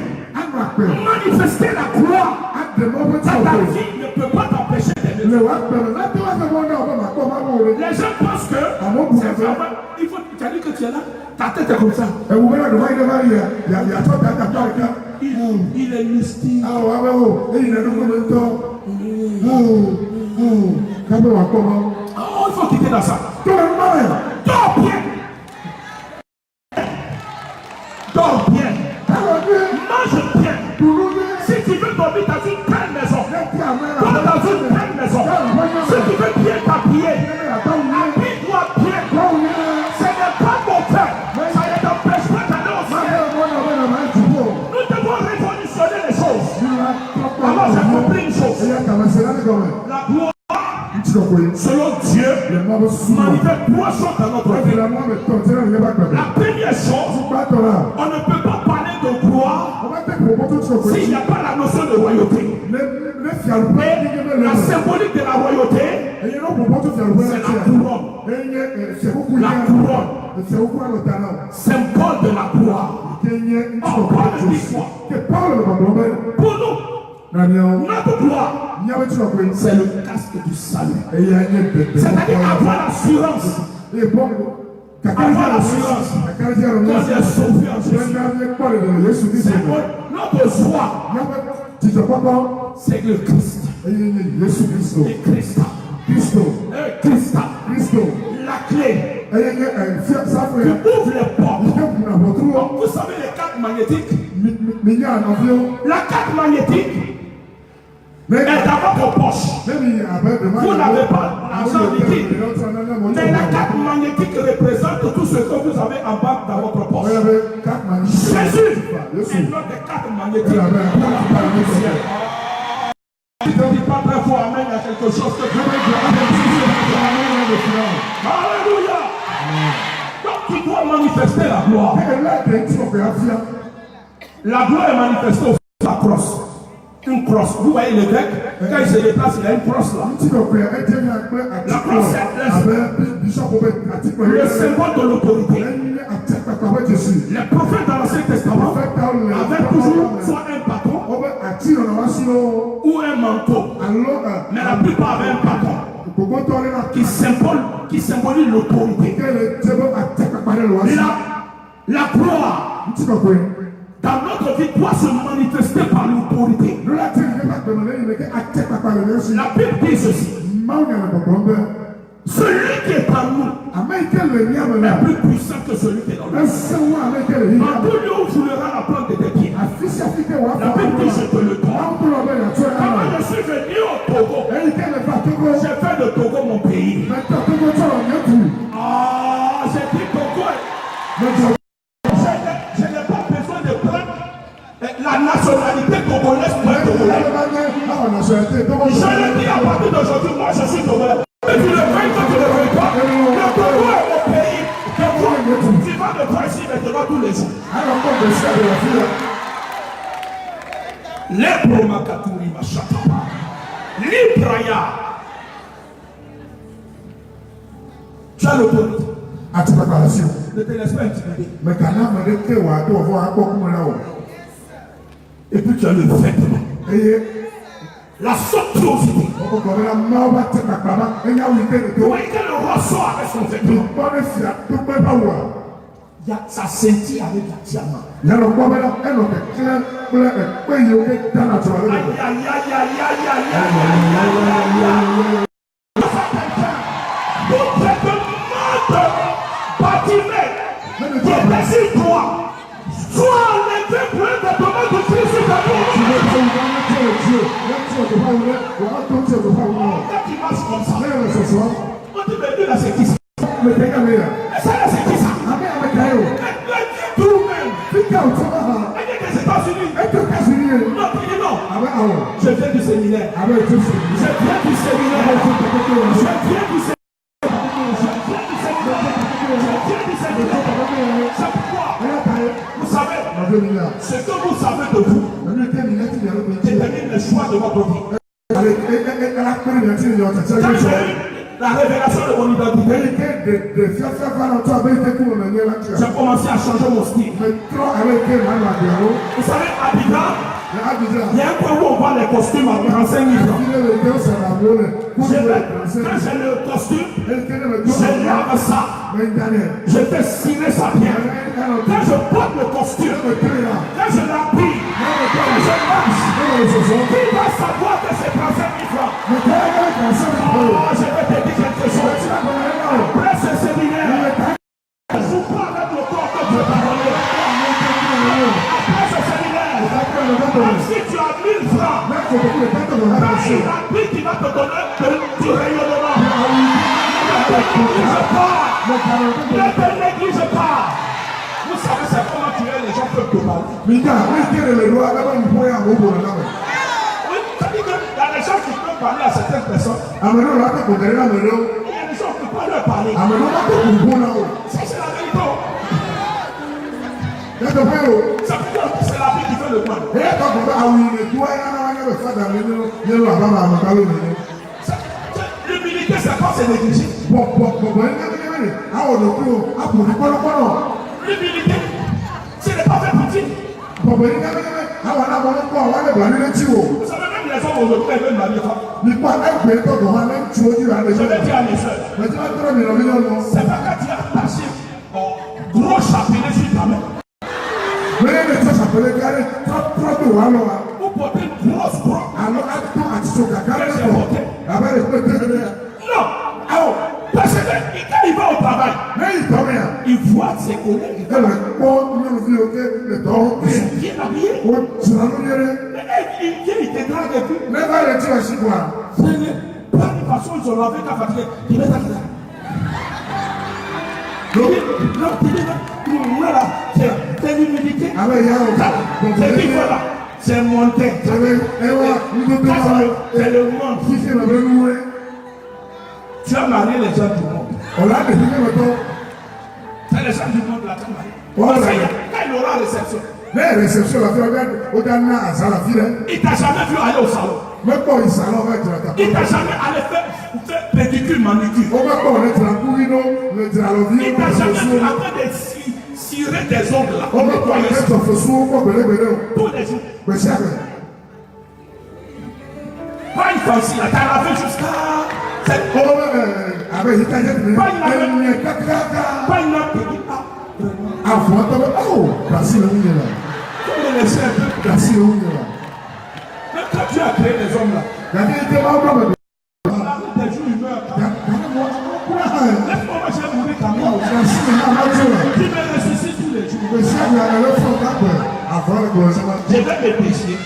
manifester la gloire. Ta vie ne peut pas t'empêcher d'aimer Dieu. Les gens pensent que c'est vraiment, il faut, tu as dit que tu es là, ta tête est comme ça. Il est mystique. Oh, il faut quitter dans ça. Dors bien. Dors bien. Mange bien. Si tu veux dormir dans une belle maison, dors dans une belle maison. Si tu veux bien t'habiller, habille-toi bien. Ce n'est pas mauvais. Ça ne t'empêche pas d'aller au ciel. Nous devons révolutionner les choses. Alors j'ai compris une chose. La gloire, selon Dieu, manifeste trois choses dans notre vie. La première chose, on ne peut pas parler de gloire s'il n'y a pas la notion de royauté. Et la symbolique de la royauté, c'est la couronne. La couronne, symbole de la gloire. On parle de l'histoire. Pour nous, notre gloire, c'est le casque du salut. C'est-à-dire avoir l'assurance. Avoir l'assurance qu'on est sauvé en Jésus. C'est notre joie. C'est le Christ. Le Christ. La clé qui ouvre les portes. Vous savez les cartes magnétiques? La carte magnétique est dans votre poche. Vous n'avez pas l'argent liquide. Mais la carte magnétique représente tout ce que vous avez en bas dans votre poche. Jésus est notre carte magnétique. Si tu ne dis pas très fort, amen, il y a quelque chose que tu veux dire. Alléluia. Donc tu dois manifester la gloire. La gloire est manifestée au fond de la crosse. Une crosse. Vous voyez le grec, quand il se déplace, il a une crosse là. La crosse est le symbole de l'autorité. Les prophètes dans l'Ancien Testament avaient toujours soit un bâton ou un manteau. Mais la plupart avaient un bâton qui symbolise l'autorité. La gloire dans notre vie doit se manifester par l'autorité. La Bible dit ceci. Celui qui est en nous est plus puissant que celui qui est dans nous. Dans tout lieu où foulera la plante de tes pieds. La Bible dit je te le donne. Quand je suis venu au Togo, j'ai fait de Togo mon pays. Ah, j'ai dit Togo. Je n'ai pas besoin de prendre la nationalité togolaise pour être togolais. Je le dis à partir d'aujourd'hui, moi je suis togolais. Mais tu le fais quand tu ne le fais pas. Le Togo est mon pays. Tu vas me voir ici maintenant tous les jours. Les promakaturi machatapa. Libraya. Tu as l'autorité. Ne te laisse pas intimider. Et puis tu as le vêtement. La somptuosité. Vous voyez que le roi sort avec son vêtement. Il y a sa ceinture avec la diamant. Aïe, aïe, aïe, aïe, aïe, aïe. Tout ce que bâtiment qui était sur toi soit enlevé pour un vêtement de Christ sur ta vie. Quand tu marches comme ça, on te met là, c'est qui ça? Mais ça là, c'est qui ça? Tout-même. Et des États-Unis. Non, je viens du séminaire. Je viens du séminaire. C'est pourquoi, vous savez, ce que vous savez de vous détermine le choix de votre vie. la révélation de mon identité, j'ai commencé à changer mon style. Vous savez, Abidjan, il y a un point où on voit les costumes à 35 000 francs. Quand j'ai le costume, je lave ça. Je fais cirer ça bien. Quand je porte le costume, quand je l'habille, quand je marche, qui va savoir que c'est 35 000 francs? Oh, je vais te dire quelque chose. Après ce séminaire, je ne joue pas avec le corps que tu as donné. Après ce séminaire, même si tu as 1000 francs, paye l'habit qui va te donner du rayonnement. Ne te néglige pas. Vous savez, c'est comment tu es, les gens peuvent te parler. Oui, c'est-à-dire qu'il y a des gens qui peuvent parler à certaines personnes. Il y a des gens qui peuvent leur parler. Ça, c'est la vérité. C'est la vie qui fait le mal. L'humilité, c'est pas se négliger. L'humilité, ce n'est pas fait petit. Vous savez, même les hommes aujourd'hui, ils veulent marier femme. Je vais dire à mes soeurs, c'est pas quand tu as attaché un gros chapelet sur ta main. Vous portez une grosse broche. Non. Parce que quand il va au travail, il voit ses collègues. Il est bien habillé. Il vient, il te drague et puis. Plein de façon, ils ont lavé ta fatigué. Il met ta clé. Voilà, c'est l'humilité. C'est dit voilà, c'est monté. C'est le monde. Tu as marié les gens du monde. C'est les gens du monde là. Quand il aura réception. Il t'a jamais vu aller au salon. Il t'a jamais allé faire pédicure, manucure. Il t'a jamais vu après de cirer des ongles là. Tous les jours. Pas une fancy là, t'as lavé jusqu'à. Pas une même quand tu as créé les hommes là, des jours ils meurent. Laisse-moi, j'ai mouru quand même. Qui me ressuscite tous les jours. Je vais me pécher.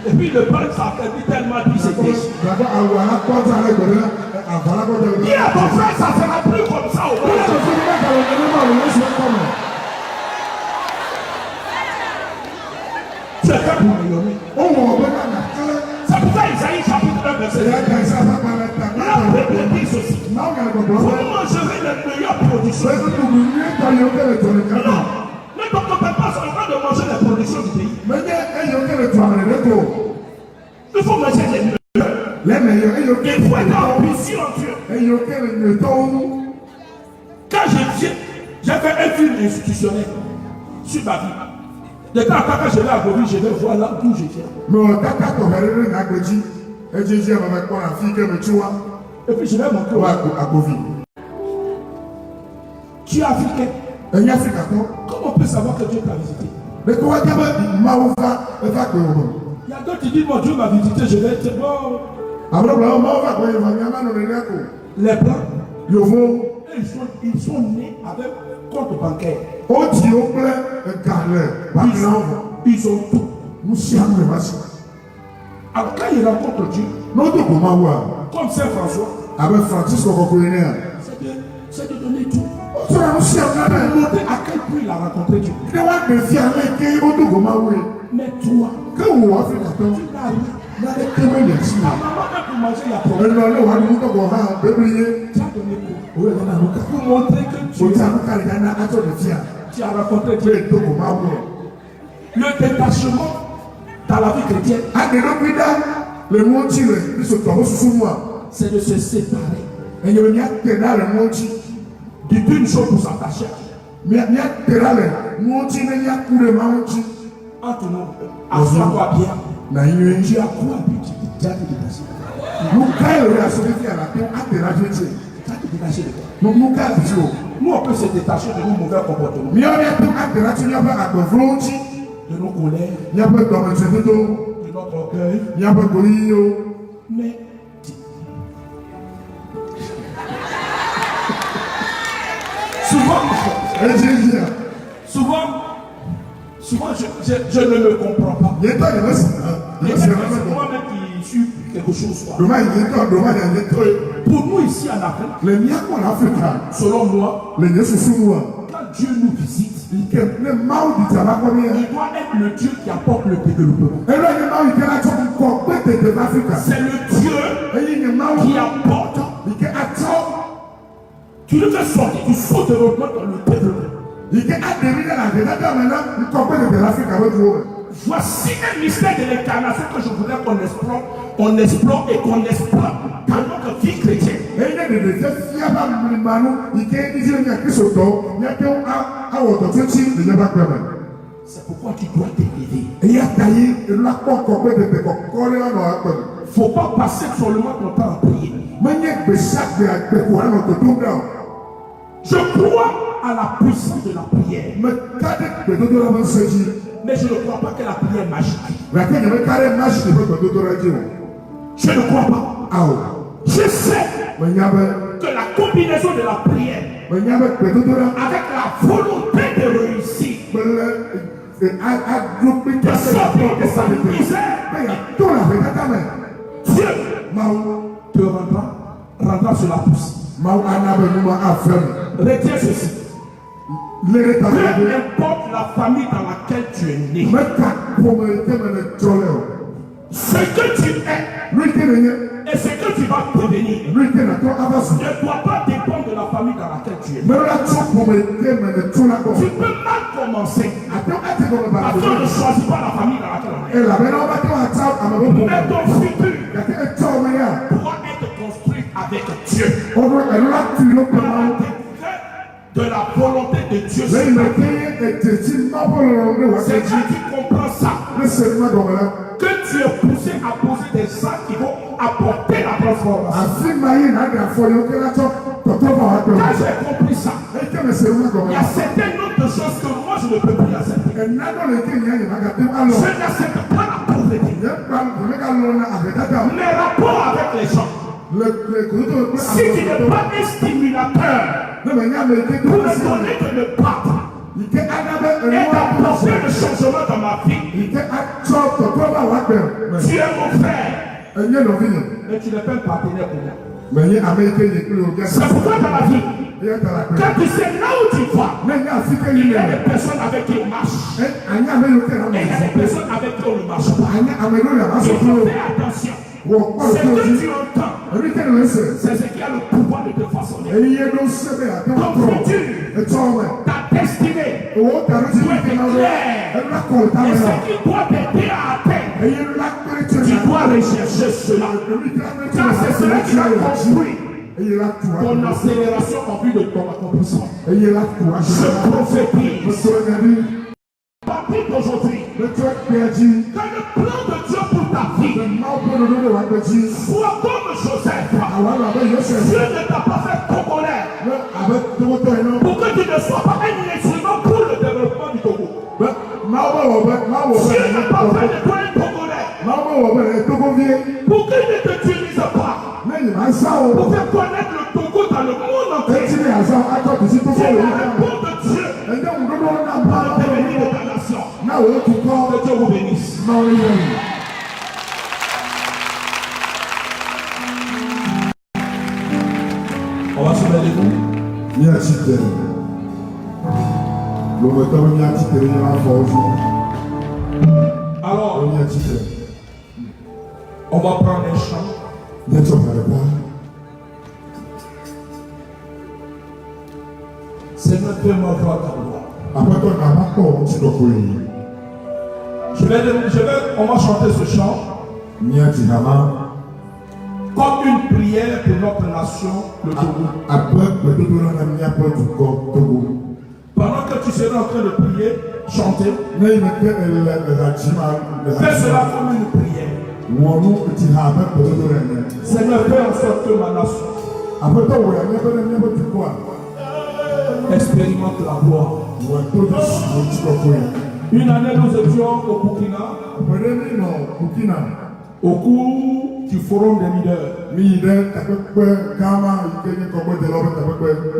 Et puis le peuple s'affaiblit tellement qu'il se péche. Dis à ton frère, ça ne sera plus comme ça au monde. C'est fait pour rayonner. C'est pour ça Isaïe chapitre 1 verset 1. La Bible dit ceci. Vous mangerez les meilleures productions. Non, ne t'occupez pas seulement de manger les productions du pays. Il faut manger les meilleurs. Il faut être ambitieux en Dieu. Quand je viens, j'ai fait un film institutionnel sur ma vie. De temps en temps, quand je vais à Govi, je vais voir là d'où je viens. Et puis je vais montrer à Govi. Tu es africain. Comment on peut savoir que Dieu t'a visité? Il y a d'autres qui disent, mon Dieu m'a visité, je vais être bon. Les blancs, ils sont nés avec compte bancaire. Ils ont tout. Alors quand ils rencontrent Dieu, comme Saint François, c'est de donner tout. Pour montrer à quel point il a rencontré Dieu. Mais toi, tu n'as rien. Ta maman même pour manger la pomme. Tu as donné quoi? Pour montrer que tu as rencontré Dieu. Le détachement dans la vie chrétienne, c'est de se séparer. D'une chose pour s'attacher. Entre nous, assois-toi bien. Tu as quoi habitude? Tu as te dégager. Nous, on peut se détacher de nos mauvais comportements. De nos colères. De notre orgueil. Mais souvent, je ne le comprends pas. C'est moi-même qui suis quelque chose. Pour nous ici en Afrique, selon moi, quand Dieu nous visite, il doit être le Dieu qui apporte le développement. C'est le Dieu qui apporte. Tu le fais sortir du faux développement dans le développement. Voici un mystère de l'incarnation que je voudrais qu'on explore et qu'on exploite dans notre vie chrétienne. C'est pourquoi tu dois t'élever. Il ne faut pas passer seulement ton temps à prier. Je crois à la puissance de la prière. Mais je ne crois pas que la prière est magique. Je ne crois pas. Je sais que la combinaison de la prière avec la volonté de réussir, de sortir de sa misère, Dieu te rendra sur la pousse. Retiens ceci. Peu importe la famille dans laquelle tu es né, ce que tu es et ce que tu vas devenir ne doit pas dépendre de la famille dans laquelle tu es. Tu peux mal commencer. Parce qu'on ne choisit pas la famille dans laquelle on est. Mais ton futur pourra être construit avec Dieu. De la volonté de Dieu. C'est quand tu comprends ça que tu es poussé à poser des actes qui vont apporter la transformation. Quand j'ai compris ça, il y a certaines autres choses que moi je ne peux plus accepter. Je n'accepte pas la pauvreté. Mes rapports avec les gens. Si tu n'es pas un stimulateur pour me donner de me battre et d'apporter le changement dans ma vie, tu es mon frère, mais tu n'es pas un partenaire pour moi. C'est pourquoi dans la vie, quand tu sais là où tu vas, il y a des personnes avec qui on marche et il y a des personnes avec qui on ne marche pas. Il faut faire attention. Ce que tu entends, c'est ce qui a le pouvoir de te façonner. Ton futur, ta destinée, doit être claire. Et ce qui doit t'aider à atteindre, tu dois rechercher cela. Car c'est cela qui a construit ton accélération en vue de ton accomplissement. Je prophétise. À partir d'aujourd'hui, que le plan de Dieu pour ta vie soit comme Joseph. Dieu ne t'a pas fait congolais pour que tu ne sois pas un instrument pour le développement du Togo. Dieu n'a pas fait de toi un congolais pour qu'il ne t'utilise pas pour faire connaître le Togo dans le monde entier. C'est la réponse de Dieu pour devenir de ta nation. Que Dieu vous bénisse. On va se mettre debout. Alors, on va prendre un chant. Seigneur, fais-moi voir ta gloire. On va chanter ce chant. comme une prière pour notre nation, le Togo. Pendant que tu seras en train de prier, chanter, fais cela comme une prière. Seigneur, fais en sorte que ma nation expérimente la voix. Une année, nous étions au Burkina, au cours du forum des leaders.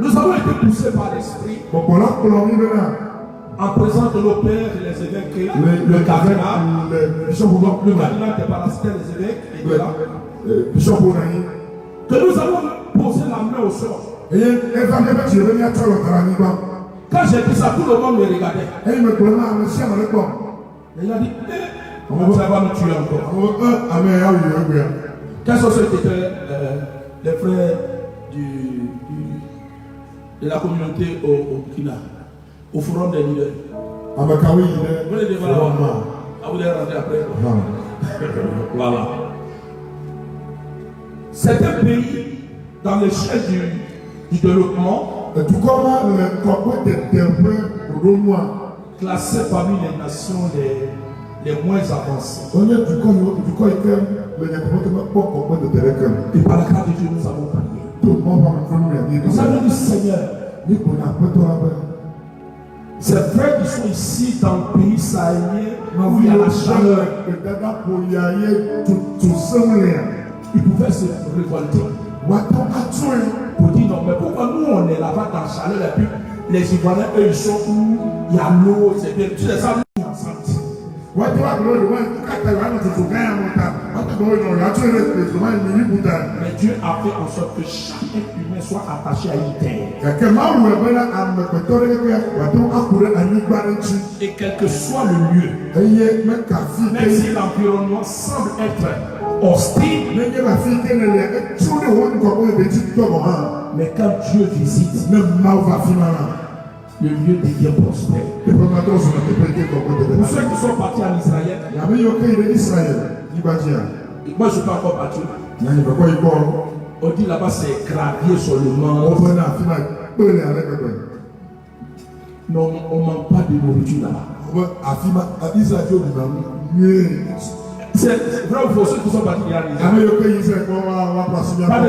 Nous avons été poussés par l'esprit en présence de nos pères et les évêques, le cardinal, le cardinal des parasités, les évêques, et là, que nous avons posé la main au sol. Quand j'ai dit ça, tout le monde me regardait. Et il a dit, ça va nous tuer encore. Quels sont ceux qui étaient les frères de la communauté au Burkina, au forum des leaders? Vous les devez là-bas. Vous les rentrer après. Voilà. C'est un pays dans l'échelle du développement classé parmi les nations les moins avancées. Et par la grâce de Dieu, nous avons prié. Nous avons dit, Seigneur, ces frères qui sont ici dans le pays sahélien, où il y a la chaleur, ils pouvaient se révolter. Pour dire non, mais pourquoi nous on est là-bas dans la chaleur et puis les Ivoiriens, eux, ils sont où il y a l'eau, c'est bien, tu les as mis ensemble. Mais Dieu a fait en sorte que chaque humain soit attaché à une terre. Et quel que soit le lieu, même si l'environnement semble être hostile, mais quand Dieu visite, le lieu devient prospère. Pour ceux qui sont partis en Israël, moi je suis pas encore parti. On dit là-bas c'est gravier sur le mont. Non, on ne manque pas de nourriture là-bas. C'est vrai ou faux, ceux qui sont partis en Israël. Pas de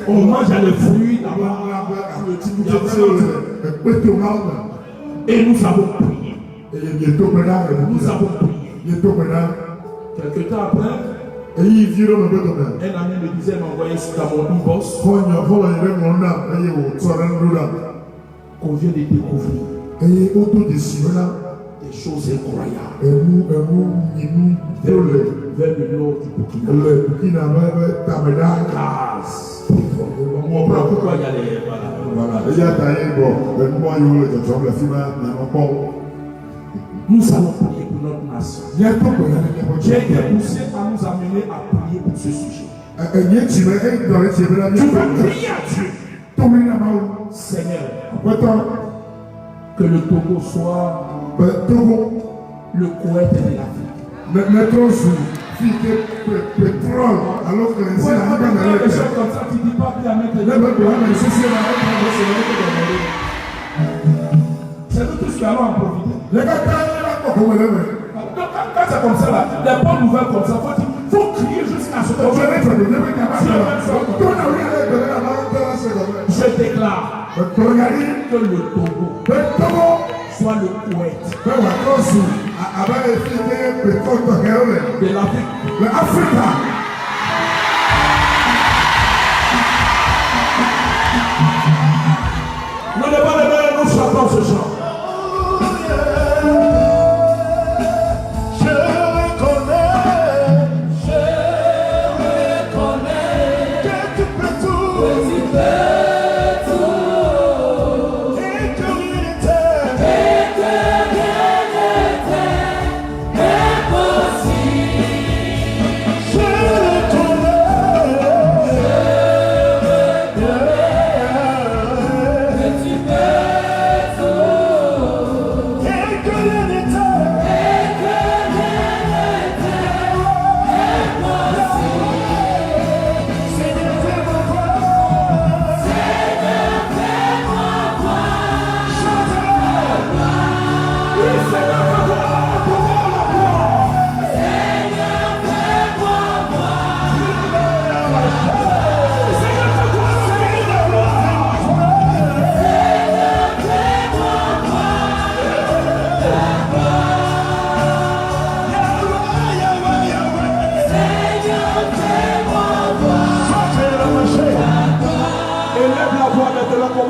on mange les fruits là-bas. Et nous avons prié. Nous avons prié. Quelque temps après, un ami me disait m'envoyer dans mon inbox qu'on vient de découvrir des choses incroyables vers le nord du Burkina. On comprend pourquoi il y a les... Nous allons prier pour notre nation. J'ai été poussé à nous amener à prier pour ce sujet. Tu veux prier à Dieu. Seigneur, que le Togo soit le Koweït de l'Afrique. Pétrole, alors que les gens comme ça, tu dis pas bien mettre les c'est nous tous qui allons en profiter. Quand c'est comme ça, là, les bonnes nouvelles comme ça, il faut crier jusqu'à ce que je déclare que le Togo soit le Koweït de l'Afrique. Nous ne pas les mains, nous chantons ce chant.
Oh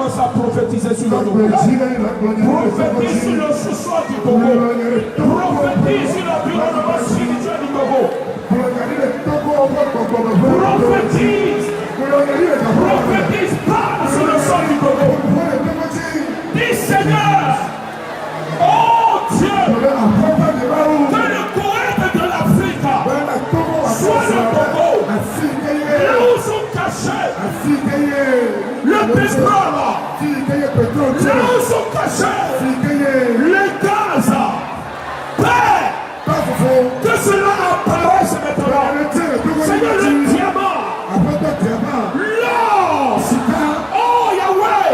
commence à prophétiser sur le Togo. Prophétise sur le sous-sol du Togo. Prophétise sur l'environnement spirituel du Togo. Prophétise. Prophétise, parle sur le sol du Togo. Dis Seigneur, oh Dieu, que le poète de l'Afrique soit le Togo. Là où sont cachés le pétrole, là où sont cachés les gaz, Père, que cela apparaisse maintenant. Seigneur, le diamant, l'or, oh Yahweh,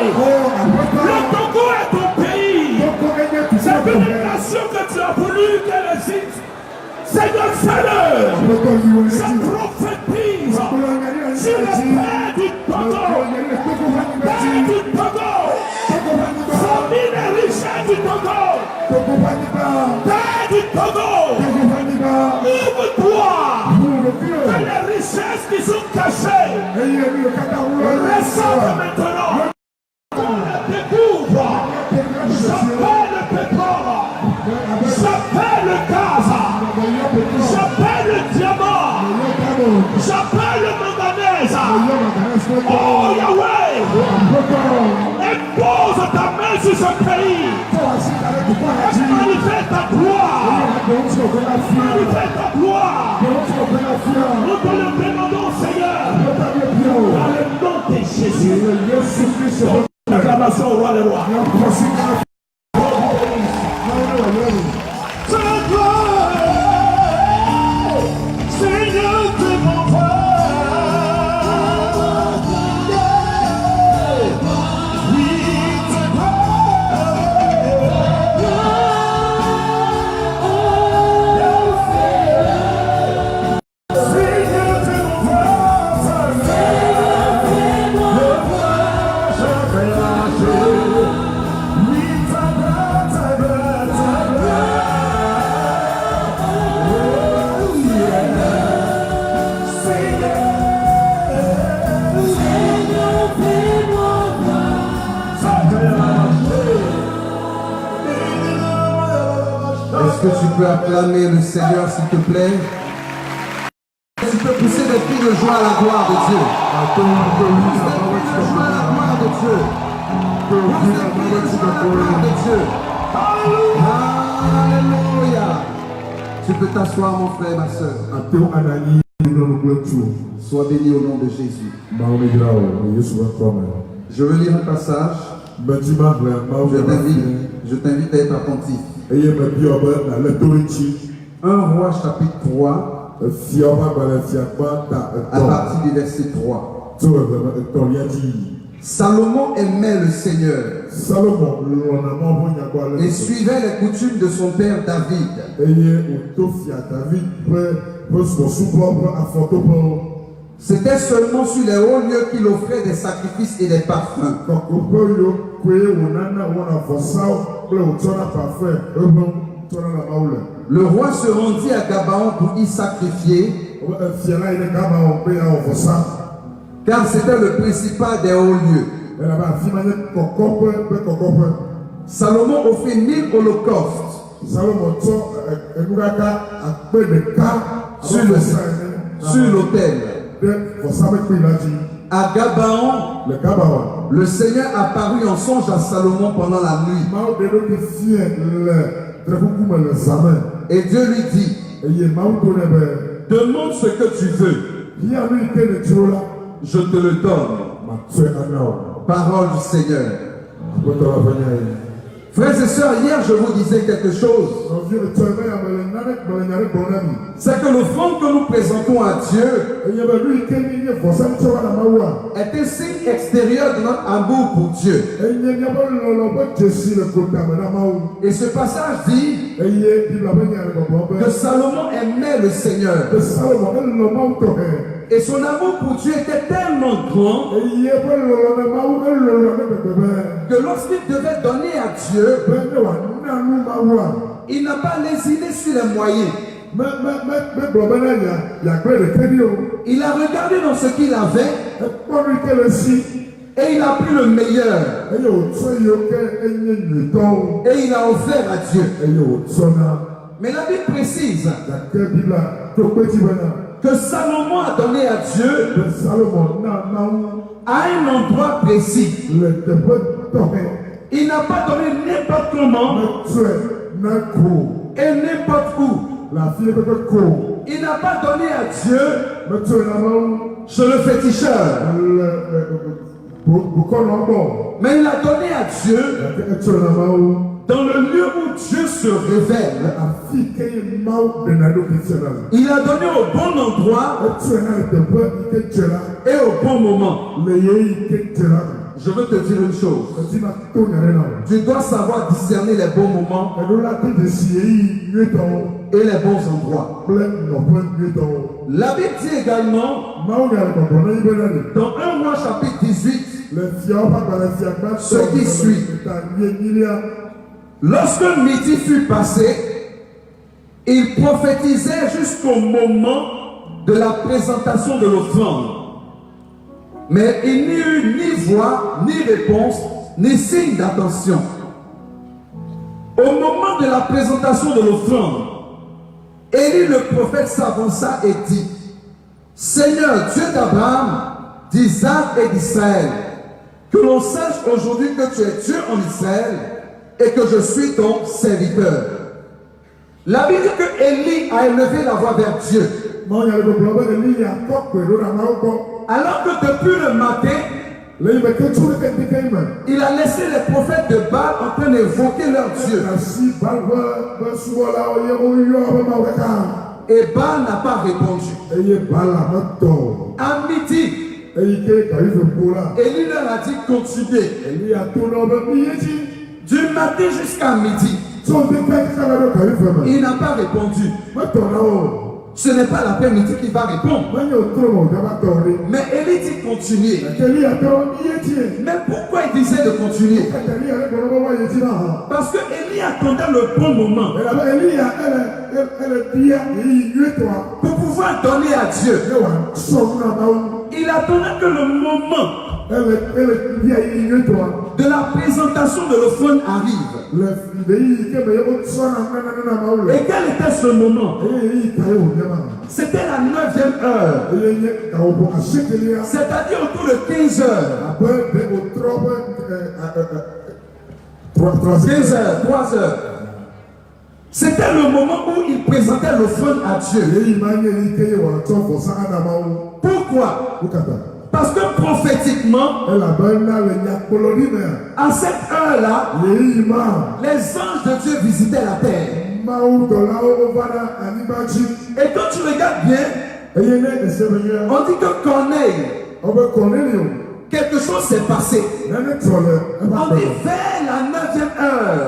le Togo est ton pays. C'est une nation que tu as voulu qu'elle existe. Seigneur, fais-le. Ça prophétise sur le Père du Togo. Père du Togo. Famille des richesses du Togo. Père du Togo. Ouvre-toi. Que les richesses qui sont cachées ressortent maintenant. On les découvre. J'appelle le pétrole. J'appelle le gaz. J'appelle le diamant. J'appelle le manganèse. Oh Yahweh, impose ta main sur ce pays. Manifeste ta gloire. Manifeste ta gloire. Nous te le demandons, Seigneur. Dans le nom de Jésus. Acclamation au roi des rois.
Est-ce que tu peux acclamer le Seigneur, s'il te plaît? Tu peux pousser des cris de joie à la gloire de Dieu. Pousse des cris de joie à la gloire de Dieu. Pousse des cris de joie à la gloire de Dieu. Alléluia. Tu peux t'asseoir, mon frère, ma soeur. Sois béni au nom de Jésus. Je veux lire un passage. Je t'invite à être attentif. 1 Roi chapitre 3 à partir du verset 3. Salomon aimait le Seigneur et suivait les coutumes de son père David. C'était seulement sur les hauts lieux qu'il offrait des sacrifices et des parfums. Le roi se rendit à Gabaon pour y sacrifier, car c'était le principal des hauts lieux. Salomon offrit 1000 holocaustes sur l'autel. À Gabaon, le Seigneur apparut en songe à Salomon pendant la nuit. Et Dieu lui dit, demande ce que tu veux, je te le donne. Parole du Seigneur. Frères et sœurs, hier je vous disais quelque chose. C'est que l'offrande que nous présentons à Dieu est un signe extérieur de notre amour pour Dieu. Et ce passage dit que Salomon aimait le Seigneur. Et son amour pour Dieu était tellement grand que lorsqu'il devait donner à Dieu, il n'a pas lésiné sur les moyens. Il a regardé dans ce qu'il avait Et il a pris le meilleur. Et il a offert à Dieu. Mais la Bible précise que Salomon a donné à Dieu à un endroit précis. Il n'a pas donné n'importe comment et n'importe où. Il n'a pas donné à Dieu sur le féticheur. Mais il a donné à Dieu dans le lieu où Dieu se révèle. Il a donné au bon endroit et au bon moment. Je veux te dire une chose. Tu dois savoir discerner les bons moments et les bons endroits. La Bible dit également dans 1 Roi chapitre 18 ce qui suit. Lorsque midi fut passé, il prophétisait jusqu'au moment de la présentation de l'offrande. Mais il n'y eut ni voix, ni réponse, ni signe d'attention. Au moment de la présentation de l'offrande, Élie le prophète s'avança et dit: Seigneur Dieu d'Abraham, d'Isaac et d'Israël, que l'on sache aujourd'hui que tu es Dieu en Israël et que je suis ton serviteur. La Bible dit que Élie a élevé la voix vers Dieu. Alors que depuis le matin, il a laissé les prophètes de Baal en train d'évoquer leur Dieu. Et Baal n'a pas répondu. À midi, Élie leur a dit continuez. Du matin jusqu'à midi, il n'a pas répondu. Ce n'est pas l'après-midi qui va répondre. Mais Élie dit continuer. Mais pourquoi il disait de continuer? Parce que Élie attendait le bon moment pour pouvoir donner à Dieu. Il attendait que le moment de la présentation de l'offrande arrive. Et quel était ce moment? C'était la 9e heure. C'est-à-dire autour de 15 heures. 15 heures, 3 heures. C'était le moment où il présentait l'offrande à Dieu. Pourquoi? Parce que prophétiquement, à cette heure-là, les anges de Dieu visitaient la terre. Et quand tu regardes bien, on dit que Corneille, quelque chose s'est passé. On dit vers la 9e heure,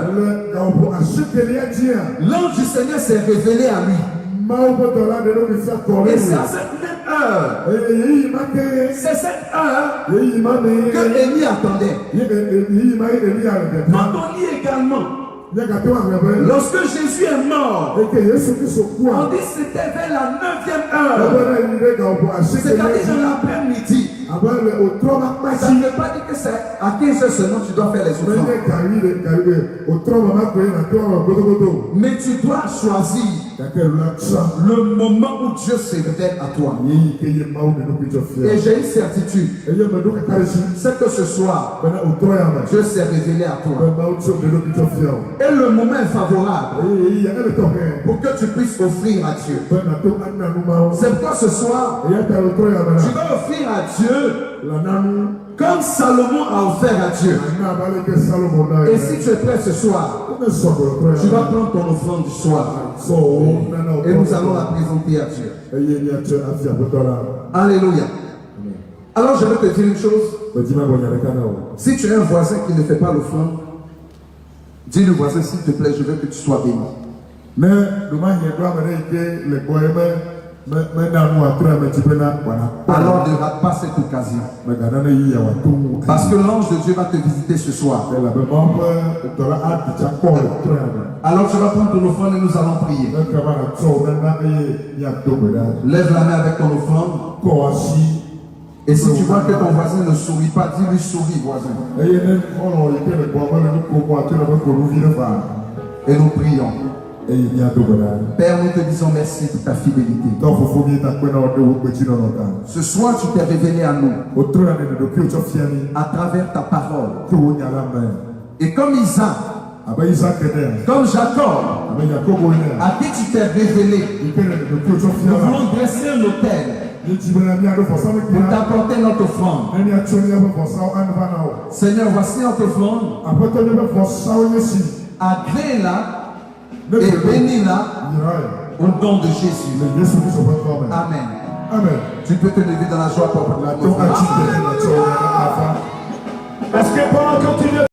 l'ange du Seigneur s'est révélé à lui. Et c'est à cette même heure, c'est cette heure que Élie attendait. Quand on lit également, lorsque Jésus est mort, on dit que c'était vers la 9e heure, c'est-à-dire dans l'après-midi. Ça ne veut pas dire que c'est à 15 heures seulement tu dois faire les offrandes. Mais tu dois choisir le moment où Dieu se révèle à toi. Et j'ai une certitude, c'est que ce soir, Dieu s'est révélé à toi. Et le moment est favorable pour que tu puisses offrir à Dieu. C'est pourquoi ce soir, tu vas offrir à Dieu comme Salomon a offert à Dieu. Et si tu es prêt ce soir, tu vas prendre ton offrande du soir et nous allons la présenter à Dieu. Alléluia. Alors je vais te dire une chose. Si tu as un voisin qui ne fait pas l'offrande, dis le voisin, s'il te plaît, je veux que tu sois béni. Alors ne rate pas cette occasion. Parce que l'ange de Dieu va te visiter ce soir. Alors tu vas prendre ton offrande et nous allons prier. Lève la main avec ton offrande. Et si tu vois que ton voisin ne sourit pas, dis-lui souris, voisin. Et nous prions. Père, nous te disons merci pour ta fidélité. Ce soir, tu t'es révélé à nous à travers ta parole. Et comme Isaac, comme Jacob, à qui tu t'es révélé, nous voulons dresser un autel pour t'apporter notre offrande. Seigneur, voici notre offrande. Agrée-la et bénis-la au nom de Jésus. Amen.
Amen.
Tu peux te lever dans la joie pour la
Est-ce que pendant que tu